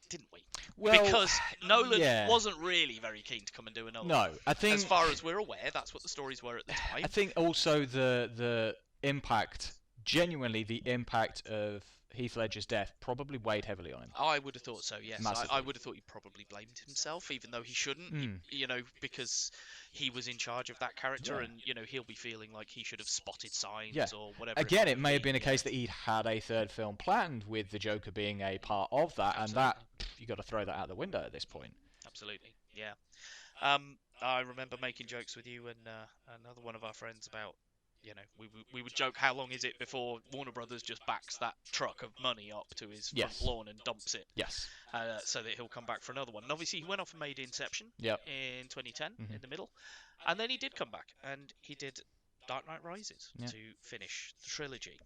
S3: didn't we?
S4: Well,
S3: because Nolan wasn't really very keen to come and do another.
S4: No, I think,
S3: as far as we're aware, that's what the stories were at the time.
S4: I think also the impact, genuinely the impact of Heath Ledger's death probably weighed heavily on him.
S3: I would have thought so, yes.
S4: Massively.
S3: I would have thought he probably blamed himself, even though he shouldn't, because he was in charge of that character, and, he'll be feeling like he should have spotted signs or whatever.
S4: Again, it may have been a case that he'd had a third film planned with the Joker being a part of that, and that, you got to throw that out the window at this point.
S3: Absolutely. Yeah. I remember making jokes with you and another one of our friends about, we would joke, how long is it before Warner Brothers just backs that truck of money up to his front
S4: Yes.
S3: lawn and dumps it,
S4: Yes.
S3: so that he'll come back for another one. And obviously he went off and made Inception
S4: Yep.
S3: in 2010 in the middle, and then he did come back and he did Dark Knight Rises to finish the trilogy.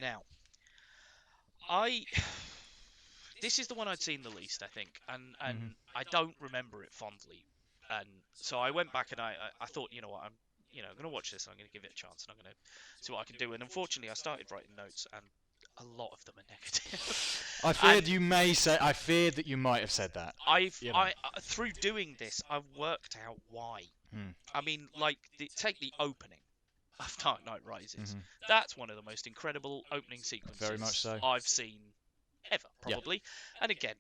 S3: Now, this is the one I'd seen the least, I think, and I don't remember it fondly, and so I went back and I thought, you know what, I'm going to watch this, and I'm going to give it a chance, and I'm going to see what I can do. And unfortunately, I started writing notes, and a lot of them are negative.
S4: I feared that you might have said that.
S3: Through doing this, I've worked out why. I mean, like, take the opening of Dark Knight Rises. That's one of the most incredible opening sequences
S4: Very much so.
S3: I've seen ever, probably. And again,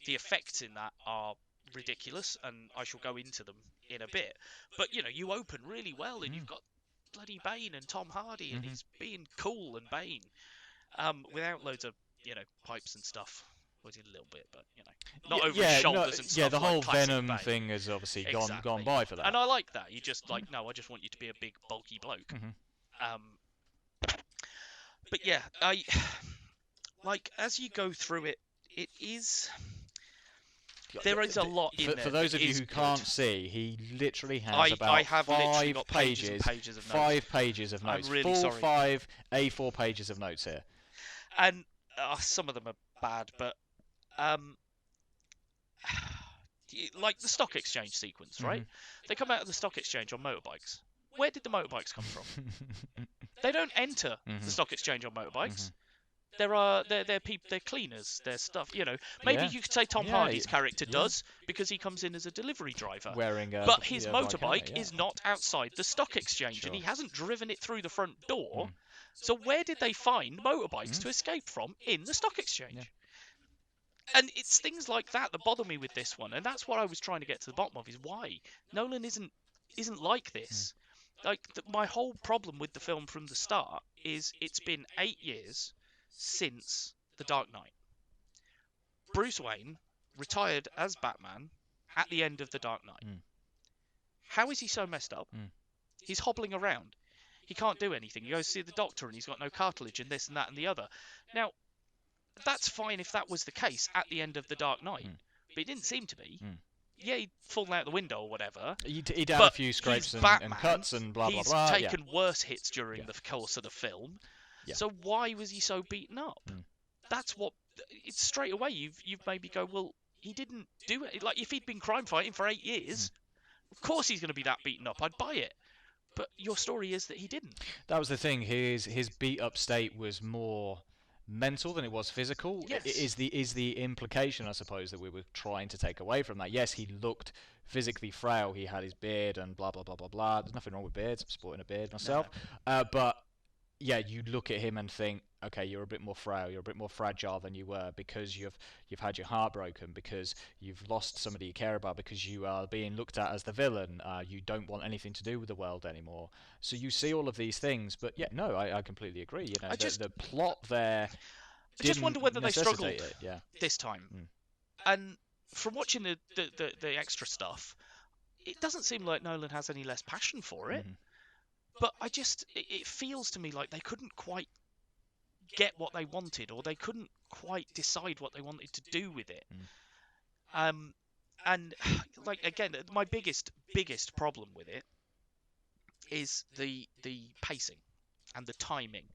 S3: the effects in that are ridiculous, and I shall go into them in a bit. But you open really well, and you've got bloody Bane and Tom Hardy, and he's being cool and Bane, without loads of pipes and stuff. Well, a little bit, but not over his shoulders and stuff.
S4: Yeah, the whole
S3: like
S4: Venom
S3: Bane.
S4: thing has obviously
S3: Exactly.
S4: gone by for that.
S3: And I like that. You just no, I just want you to be a big bulky bloke. But yeah, as you go through it, it is. There is a lot in there.
S4: For those of you who can't see, he literally has about
S3: literally got
S4: pages
S3: and pages of notes.
S4: 5 pages of notes.
S3: I'm really sorry.
S4: 5 A4 pages of notes here.
S3: And some of them are bad, but like the stock exchange sequence, right? They come out of the stock exchange on motorbikes. Where did the motorbikes come from? They don't enter the stock exchange on motorbikes. They're cleaners, they're stuff, Maybe you could say Tom Hardy's character does, because he comes in as a delivery driver.
S4: But
S3: his motorbike is not outside the stock exchange, and he hasn't driven it through the front door. So where did they find motorbikes to escape from in the stock exchange? And it's things like that bother me with this one, and that's what I was trying to get to the bottom of, is why Nolan isn't like this. Like, my whole problem with the film from the start is it's been 8 years since The Dark Knight. Bruce Wayne retired as Batman at the end of The Dark Knight. How is he so messed up? He's hobbling around. He can't do anything. He goes to see the doctor and he's got no cartilage and this and that and the other. Now, that's fine if that was the case at the end of The Dark Knight, but it didn't seem to be. Yeah, he'd fallen out the window or whatever.
S4: He'd had a few scrapes and cuts and blah, blah, blah.
S3: He's taken worse hits during the course of the film. So why was he so beaten up? That's what... It's straight away you've made me go, well, he didn't do it. Like, if he'd been crime fighting for 8 years, of course he's going to be that beaten up. I'd buy it. But your story is that he didn't. That
S4: was the thing. His beat-up state was more mental than it was physical.
S3: Yes.
S4: Is the implication, I suppose, that we were trying to take away from that. Yes, he looked physically frail. He had his beard and blah, blah, blah, blah, blah. There's nothing wrong with beards. I'm sporting a beard myself. No. But... yeah, you look at him and think, okay, you're a bit more frail, you're a bit more fragile than you were, because you've had your heart broken, because you've lost somebody you care about, because you are being looked at as the villain, you don't want anything to do with the world anymore. So you see all of these things, but yeah, no, I completely agree. The plot there.
S3: I just wonder whether they struggled this time. And from watching the extra stuff, it doesn't seem like Nolan has any less passion for it. But it feels to me like they couldn't quite get what they wanted, or they couldn't quite decide what they wanted to do with it. And like, again, my biggest problem with it is the pacing and the timing.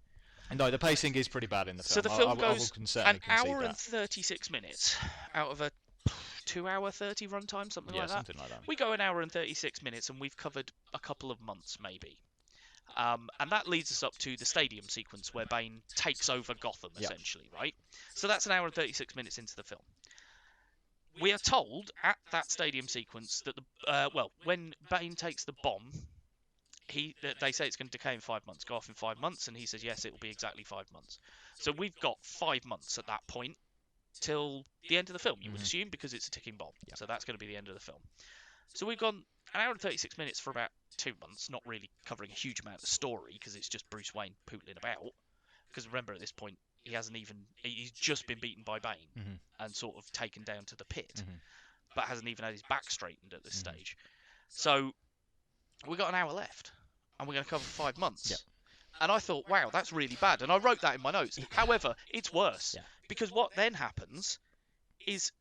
S4: No, the pacing is pretty bad in the film.
S3: So the film goes
S4: an
S3: hour and 36 minutes out of a 2 hour 30 runtime, something like that.
S4: Something like that.
S3: We go an hour and 36 minutes, and we've covered a couple of months, maybe. And that leads us up to the stadium sequence where Bane takes over Gotham, essentially, right? So that's an hour and 36 minutes into the film. We are told at that stadium sequence that when Bane takes the bomb, they say it's going to decay in 5 months, go off in 5 months, and he says, yes, it will be exactly 5 months. So we've got 5 months at that point till the end of the film, you would assume, because it's a ticking bomb. So that's going to be the end of the film. So we've gone an hour and 36 minutes for about 2 months, not really covering a huge amount of story, because it's just Bruce Wayne pootling about. Because remember, at this point, he's just been beaten by Bane and sort of taken down to the pit. but hasn't even had his back straightened at this stage. So we got an hour left, and we're going to cover 5 months.
S4: Yep.
S3: And I thought, wow, that's really bad. And I wrote that in my notes. However, it's worse.
S4: Yeah.
S3: Because what then happens is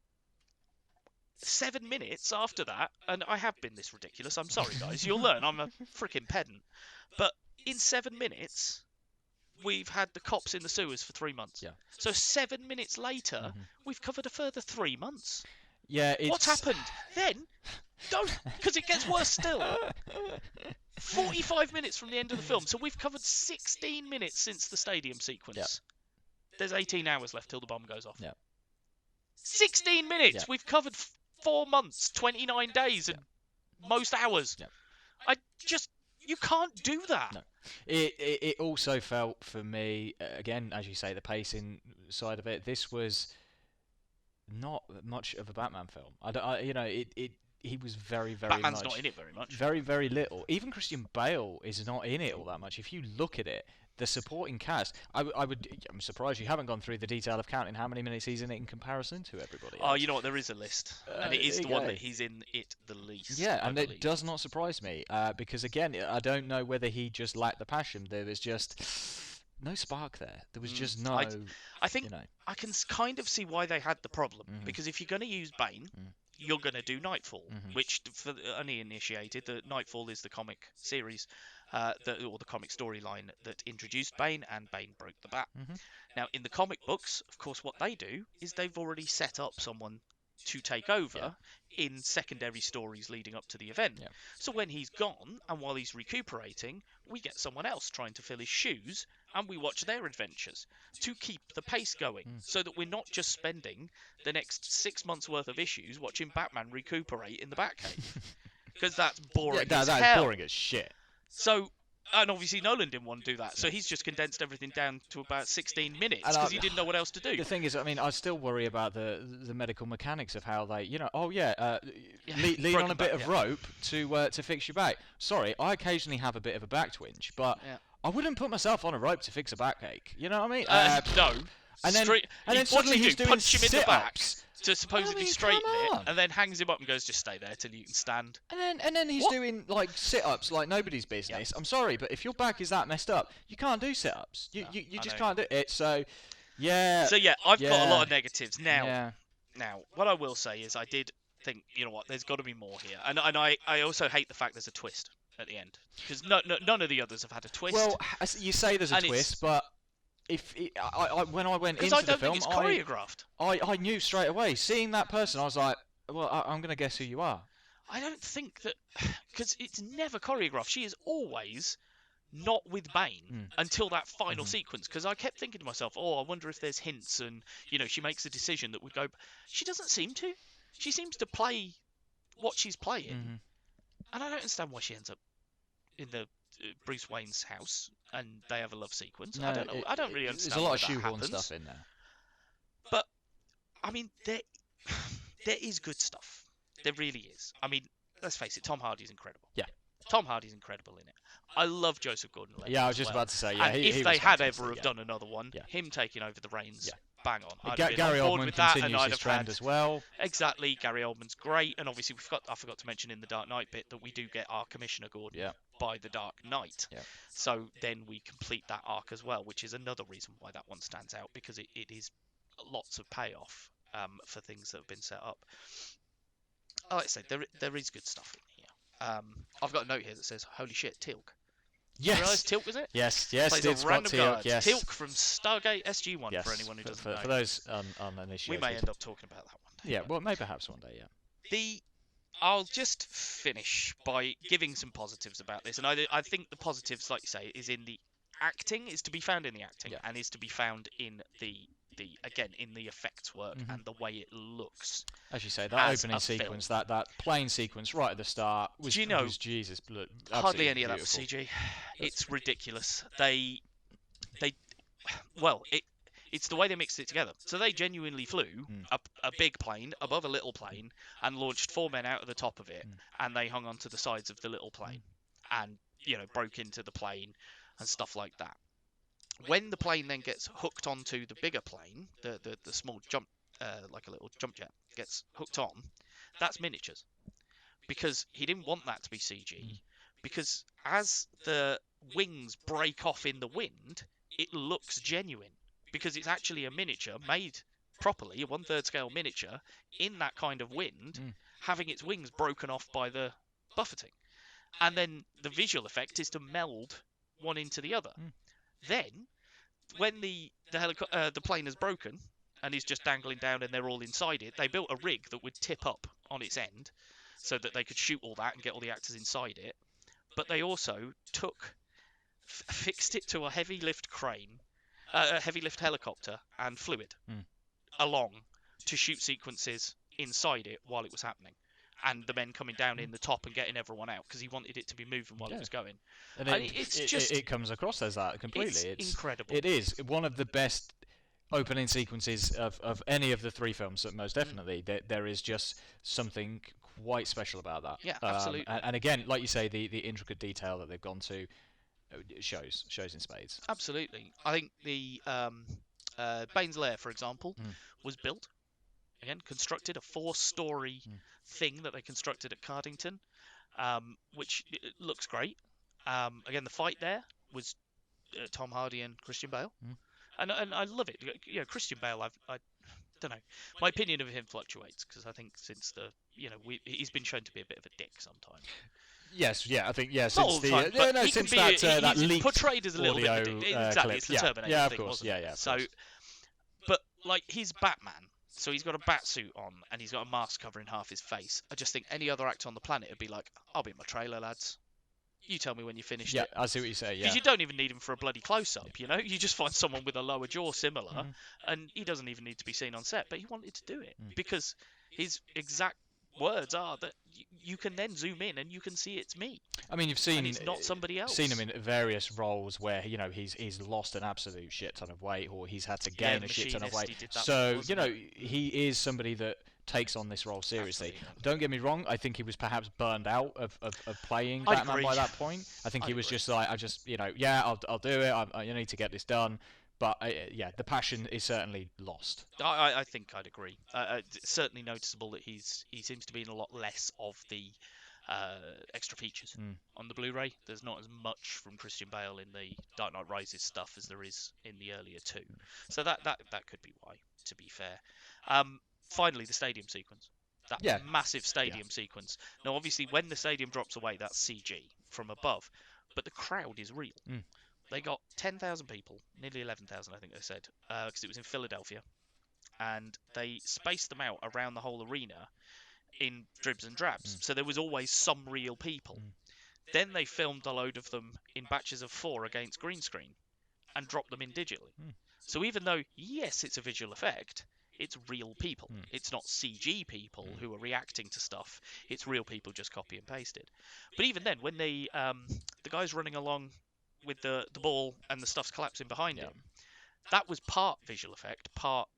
S3: 7 minutes after that, and I have been this ridiculous, I'm sorry, guys. You'll learn I'm a freaking pedant. But in 7 minutes, we've had the cops in the sewers for 3 months.
S4: Yeah.
S3: So 7 minutes later, we've covered a further 3 months.
S4: Yeah,
S3: What's happened? Then, don't, because it gets worse still. 45 minutes from the end of the film, so we've covered 16 minutes since the stadium sequence.
S4: Yep.
S3: There's 18 hours left till the bomb goes off.
S4: Yep.
S3: 16 minutes!
S4: Yep.
S3: We've covered 4 months, 29 days, and most hours.
S4: Yep.
S3: You can't do that.
S4: No. It also felt for me, again, as you say, the pacing side of it, this was not much of a Batman film. He was very, very
S3: Batman's
S4: much...
S3: not in it very much.
S4: Very, very little. Even Christian Bale is not in it all that much. If you look at it, the supporting cast, I'm surprised you haven't gone through the detail of counting how many minutes he's in it in comparison to everybody else.
S3: Oh, you know what? There is a list. And it is the one that he's in it the least.
S4: Yeah,
S3: I
S4: and
S3: believe.
S4: it does not surprise me. Because, again, I don't know whether he just lacked the passion. There was just no spark there. There was just no...
S3: I think I can kind of see why they had the problem. Because if you're going to use Bane... you're going to do Nightfall, which, for the uninitiated, the Nightfall is the comic series, or the comic storyline that introduced Bane, and Bane broke the bat. Now, in the comic books, of course, what they do is they've already set up someone to take over in secondary stories leading up to the event.
S4: Yeah.
S3: So when he's gone, and while he's recuperating, we get someone else trying to fill his shoes, and we watch their adventures to keep the pace going, so that we're not just spending the next 6 months worth of issues watching Batman recuperate in the Batcave, because that's boring as hell.
S4: That's boring as shit.
S3: So, and obviously Nolan didn't want to do that, so he's just condensed everything down to about 16 minutes because he didn't know what else to do.
S4: The thing is, I mean, I still worry about the medical mechanics of how they, lean on a bit of rope to fix your back. Sorry, I occasionally have a bit of a back twinge, but I wouldn't put myself on a rope to fix a backache. You know what I mean?
S3: No.
S4: And then suddenly he's doing
S3: punch him in the back
S4: sit-ups.
S3: to supposedly straighten it, and then hangs him up and goes, just stay there till you can stand.
S4: And then he's doing like sit-ups like nobody's business. I'm sorry, but if your back is that messed up, you can't do sit-ups. You just can't do it. So yeah.
S3: So yeah, I've got a lot of negatives now.
S4: Yeah.
S3: Now, what I will say is, I did think, you know what, there's got to be more here, and I also hate the fact there's a twist at the end, because none of the others have had a twist.
S4: Well, you say there's a twist, but when I went into the film,
S3: because I don't think it's choreographed.
S4: I knew straight away. Seeing that person, I was like, well, I'm going to guess who you are.
S3: I don't think that, because it's never choreographed. She is always not with Bane until that final sequence, because I kept thinking to myself, I wonder if there's hints, and she makes a decision that would go. She doesn't seem to. She seems to play what she's playing, and I don't understand why she ends up in the Bruce Wayne's house and they have a love sequence. No, I don't know. I don't really understand.
S4: There's a lot of
S3: shoehorn
S4: stuff in there.
S3: But I mean, there is good stuff. There really is. I mean, let's face it. Tom Hardy's incredible.
S4: Yeah.
S3: Tom Hardy's incredible in it. I love Joseph Gordon-Levitt.
S4: Yeah, I was just about to say. Yeah,
S3: and if they had ever have done another one, him taking over the reins, bang on.
S4: Gary Oldman continues his trend as well.
S3: Exactly. Gary Oldman's great, and obviously I forgot to mention in the Dark Knight bit that we do get our Commissioner Gordon by the Dark Knight. Yeah. So then we complete that arc as well, which is another reason why that one stands out, because it is lots of payoff for things that have been set up. Like I said, there is good stuff in here. I've got a note here that says, "Holy shit, Teal'c."
S4: Yes.
S3: You realise Teal'c was it?
S4: Yes,
S3: Plays
S4: it's
S3: a random guard.
S4: Yes.
S3: Teal'c from Stargate SG-1, for anyone who doesn't know.
S4: For those uninitiated.
S3: We may end up talking about that one day.
S4: Yeah, well, maybe perhaps one day, yeah.
S3: I'll just finish by giving some positives about this, and I think the positives, like you say, is in the acting, is to be found in the acting, and is to be found in the effects work and the way it looks.
S4: As you say, that opening sequence, that plane sequence right at the start was Jesus.
S3: Hardly any of that was CG. It's ridiculous. It's the way they mixed it together. So they genuinely flew a big plane above a little plane and launched 4 men out of the top of it, and they hung onto the sides of the little plane and broke into the plane and stuff like that. When the plane then gets hooked onto the bigger plane, the small jump, like a little jump jet, gets hooked on, that's miniatures. Because he didn't want that to be CG. Because as the wings break off in the wind, it looks genuine. Because it's actually a miniature made properly, a 1/3 scale miniature, in that kind of wind, having its wings broken off by the buffeting. And then the visual effect is to meld one into the other. Then, when the plane is broken and is just dangling down and they're all inside it, they built a rig that would tip up on its end so that they could shoot all that and get all the actors inside it. But they also fixed it to a heavy lift crane, a heavy lift helicopter, and fluid along to shoot sequences inside it while it was happening. And the men coming down in the top and getting everyone out, because he wanted it to be moving while it was going.
S4: And it comes across as that completely. It's
S3: incredible.
S4: It is one of the best opening sequences of any of the three films, most definitely. There is just something quite special about that.
S3: Yeah, absolutely.
S4: And again, like you say, the intricate detail that they've gone to shows in spades.
S3: Absolutely. I think the Bane's Lair, for example, was built. Again, constructed, a 4-story thing that they constructed at Cardington, which looks great. Again, the fight there was Tom Hardy and Christian Bale, and I love it. You know, Christian Bale, I don't know. My opinion of him fluctuates because I think since he's been shown to be a bit of a dick sometimes.
S4: Yes, yeah, I think since
S3: since
S4: that
S3: he's
S4: leaked
S3: portrayed as a little bit of a dick. Exactly,
S4: clip.
S3: it's the Terminator
S4: yeah, of
S3: thing,
S4: course,
S3: wasn't it?
S4: Of
S3: so,
S4: course.
S3: but like he's Batman. So he's got a bat suit on, and he's got a mask covering half his face. I just think any other actor on the planet would be like, I'll be in my trailer, lads. You tell me when you finished it.
S4: Yeah, I see what you say, yeah.
S3: Because you don't even need him for a bloody close-up, you know? You just find someone with a lower jaw similar, and he doesn't even need to be seen on set, but he wanted to do it. Because his exact words are that you can then zoom in and you can see it's me.
S4: I mean, you've seen
S3: and it's not somebody else.
S4: Seen him in various roles where he's lost an absolute shit ton of weight, or he's had to gain a shit ton of weight. So he is somebody that takes on this role seriously.
S3: Absolutely.
S4: Don't get me wrong, I think he was perhaps burned out of playing Batman by that point. I think he was just like, I'll do it. I need to get this done. But the passion is certainly lost.
S3: I think I'd agree. It's certainly noticeable that he seems to be in a lot less of the extra features on the Blu-ray. There's not as much from Christian Bale in the Dark Knight Rises stuff as there is in the earlier two. So that could be why, to be fair. Finally, the stadium sequence. That massive stadium sequence. Now, obviously, when the stadium drops away, that's CG from above. But the crowd is real. They got 10,000 people, nearly 11,000, I think they said, because it was in Philadelphia. And they spaced them out around the whole arena in dribs and drabs. So there was always some real people. Then they filmed a load of them in batches of 4 against green screen and dropped them in digitally. So even though, yes, it's a visual effect, it's real people. It's not CG people who are reacting to stuff. It's real people just copy and pasted. But even then, when the guy's running along with the ball and the stuff's collapsing behind him, that was part visual effect, part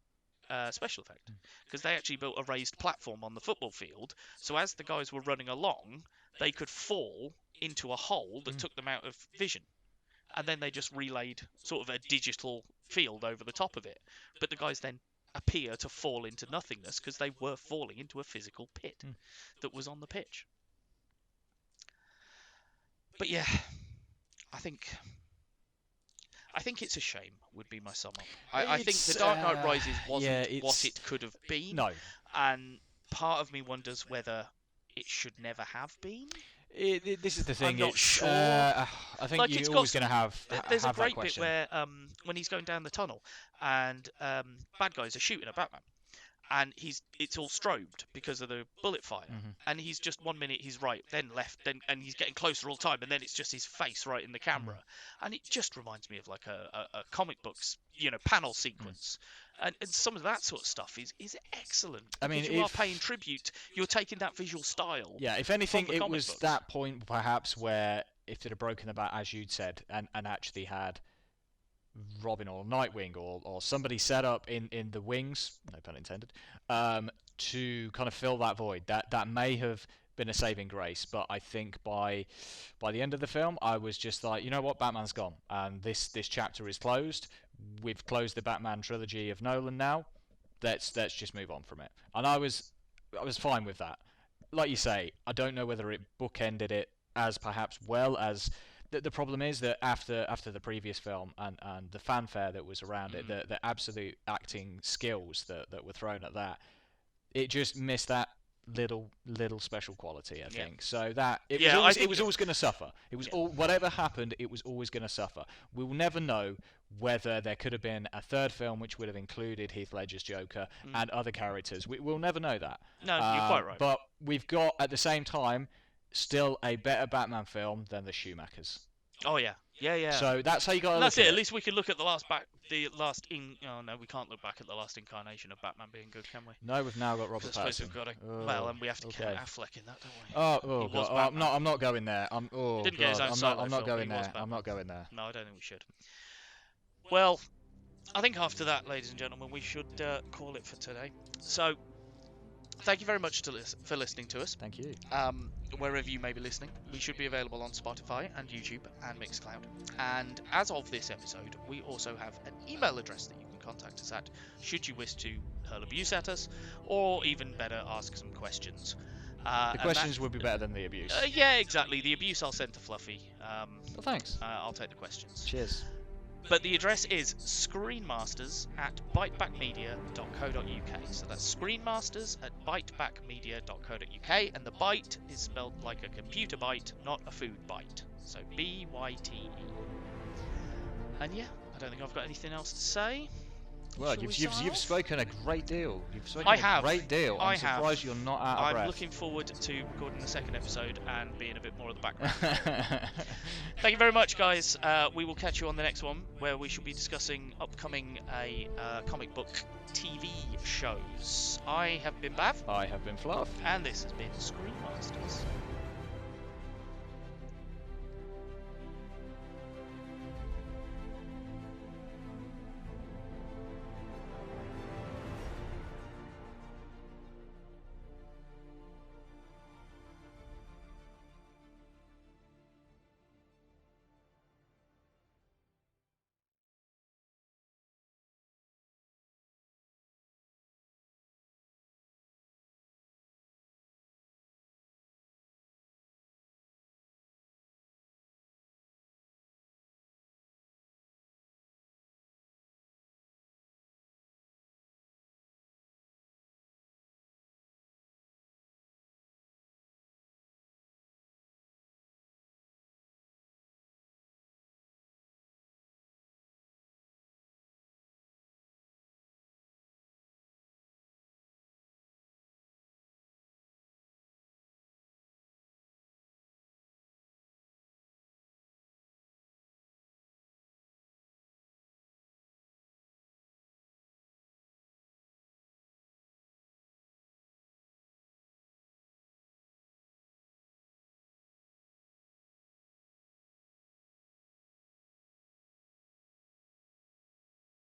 S3: special effect, because they actually built a raised platform on the football field, so as the guys were running along, they could fall into a hole that took them out of vision, and then they just relayed sort of a digital field over the top of it, but the guys then appear to fall into nothingness because they were falling into a physical pit that was on the pitch. But yeah, I think it's a shame, would be my sum up. I think The Dark Knight Rises wasn't what it could have been.
S4: No.
S3: And part of me wonders whether it should never have been.
S4: This is the thing.
S3: I'm not sure.
S4: I think
S3: like,
S4: you're always going to have
S3: There's
S4: have
S3: a great
S4: that
S3: bit
S4: question.
S3: where when he's going down the tunnel and bad guys are shooting at Batman. And it's all strobed because of the bullet fire. And he's just 1 minute he's right, then left, and he's getting closer all the time, and then it's just his face right in the camera. And it just reminds me of like a comic books, panel sequence. And some of that sort of stuff is excellent.
S4: I mean,
S3: you are paying tribute. You're taking that visual style.
S4: Yeah, if anything,
S3: from the
S4: it
S3: comic
S4: was
S3: books.
S4: that point perhaps where if it had broken the bat, as you'd said, and actually had Robin or Nightwing or somebody set up in the wings, no pun intended, to kind of fill that void, that may have been a saving grace. But I think by the end of the film, I was just like, you know what, Batman's gone, and this chapter is closed. We've closed the Batman trilogy of Nolan now. Let's just move on from it. And I was I was fine with that. Like you say, I don't know whether it bookended it as perhaps well as the problem is that after the previous film and the fanfare that was around it, the absolute acting skills that were thrown at that, it just missed that little special quality, I think. So that it was always going to suffer. It was whatever happened, it was always going to suffer. We will never know whether there could have been a third film which would have included Heath Ledger's Joker and other characters. We'll never know that.
S3: No, you're quite right.
S4: But we've got at the same time still a better Batman film than the Schumachers.
S3: Oh yeah.
S4: So that's how you got to look
S3: that's
S4: at
S3: it.
S4: it.
S3: At least we could look at oh no, we can't look back at the last incarnation of Batman being good, can we?
S4: No, we've now got Robert
S3: I suppose
S4: Pattinson.
S3: we've got well, and we have to count Affleck in that, don't we?
S4: Oh
S3: He was
S4: God!
S3: Batman.
S4: I'm not going there.
S3: Didn't get his own
S4: I'm
S3: solo
S4: not
S3: film,
S4: going
S3: he was
S4: there. I'm
S3: Batman.
S4: not going there.
S3: No, I don't think we should. Well, I think after that, ladies and gentlemen, we should call it for today. So, thank you very much for listening to us.
S4: Thank you.
S3: Wherever you may be listening, we should be available on Spotify and YouTube and Mixcloud. And as of this episode, we also have an email address that you can contact us at, should you wish to hurl abuse at us, or even better, ask some questions.
S4: The questions would be better than the abuse.
S3: Yeah, exactly. The abuse I'll send to Fluffy.
S4: Well, thanks.
S3: I'll take the questions.
S4: Cheers.
S3: But the address is screenmasters@bytebackmedia.co.uk. So that's screenmasters@bytebackmedia.co.uk, and the byte is spelled like a computer byte, not a food byte. So B-Y-T-E. And yeah, I don't think I've got anything else to say.
S4: Well,
S3: Shall we
S4: you've
S3: sign off?
S4: spoken a great deal. You've spoken
S3: I have.
S4: a great deal. I'm surprised you're not out of breath.
S3: I'm looking forward to recording the second episode and being a bit more of the background. Thank you very much, guys. We will catch you on the next one, where we shall be discussing upcoming comic book TV shows. I have been Bav.
S4: I have been Fluff.
S3: And this has been Screen Masters.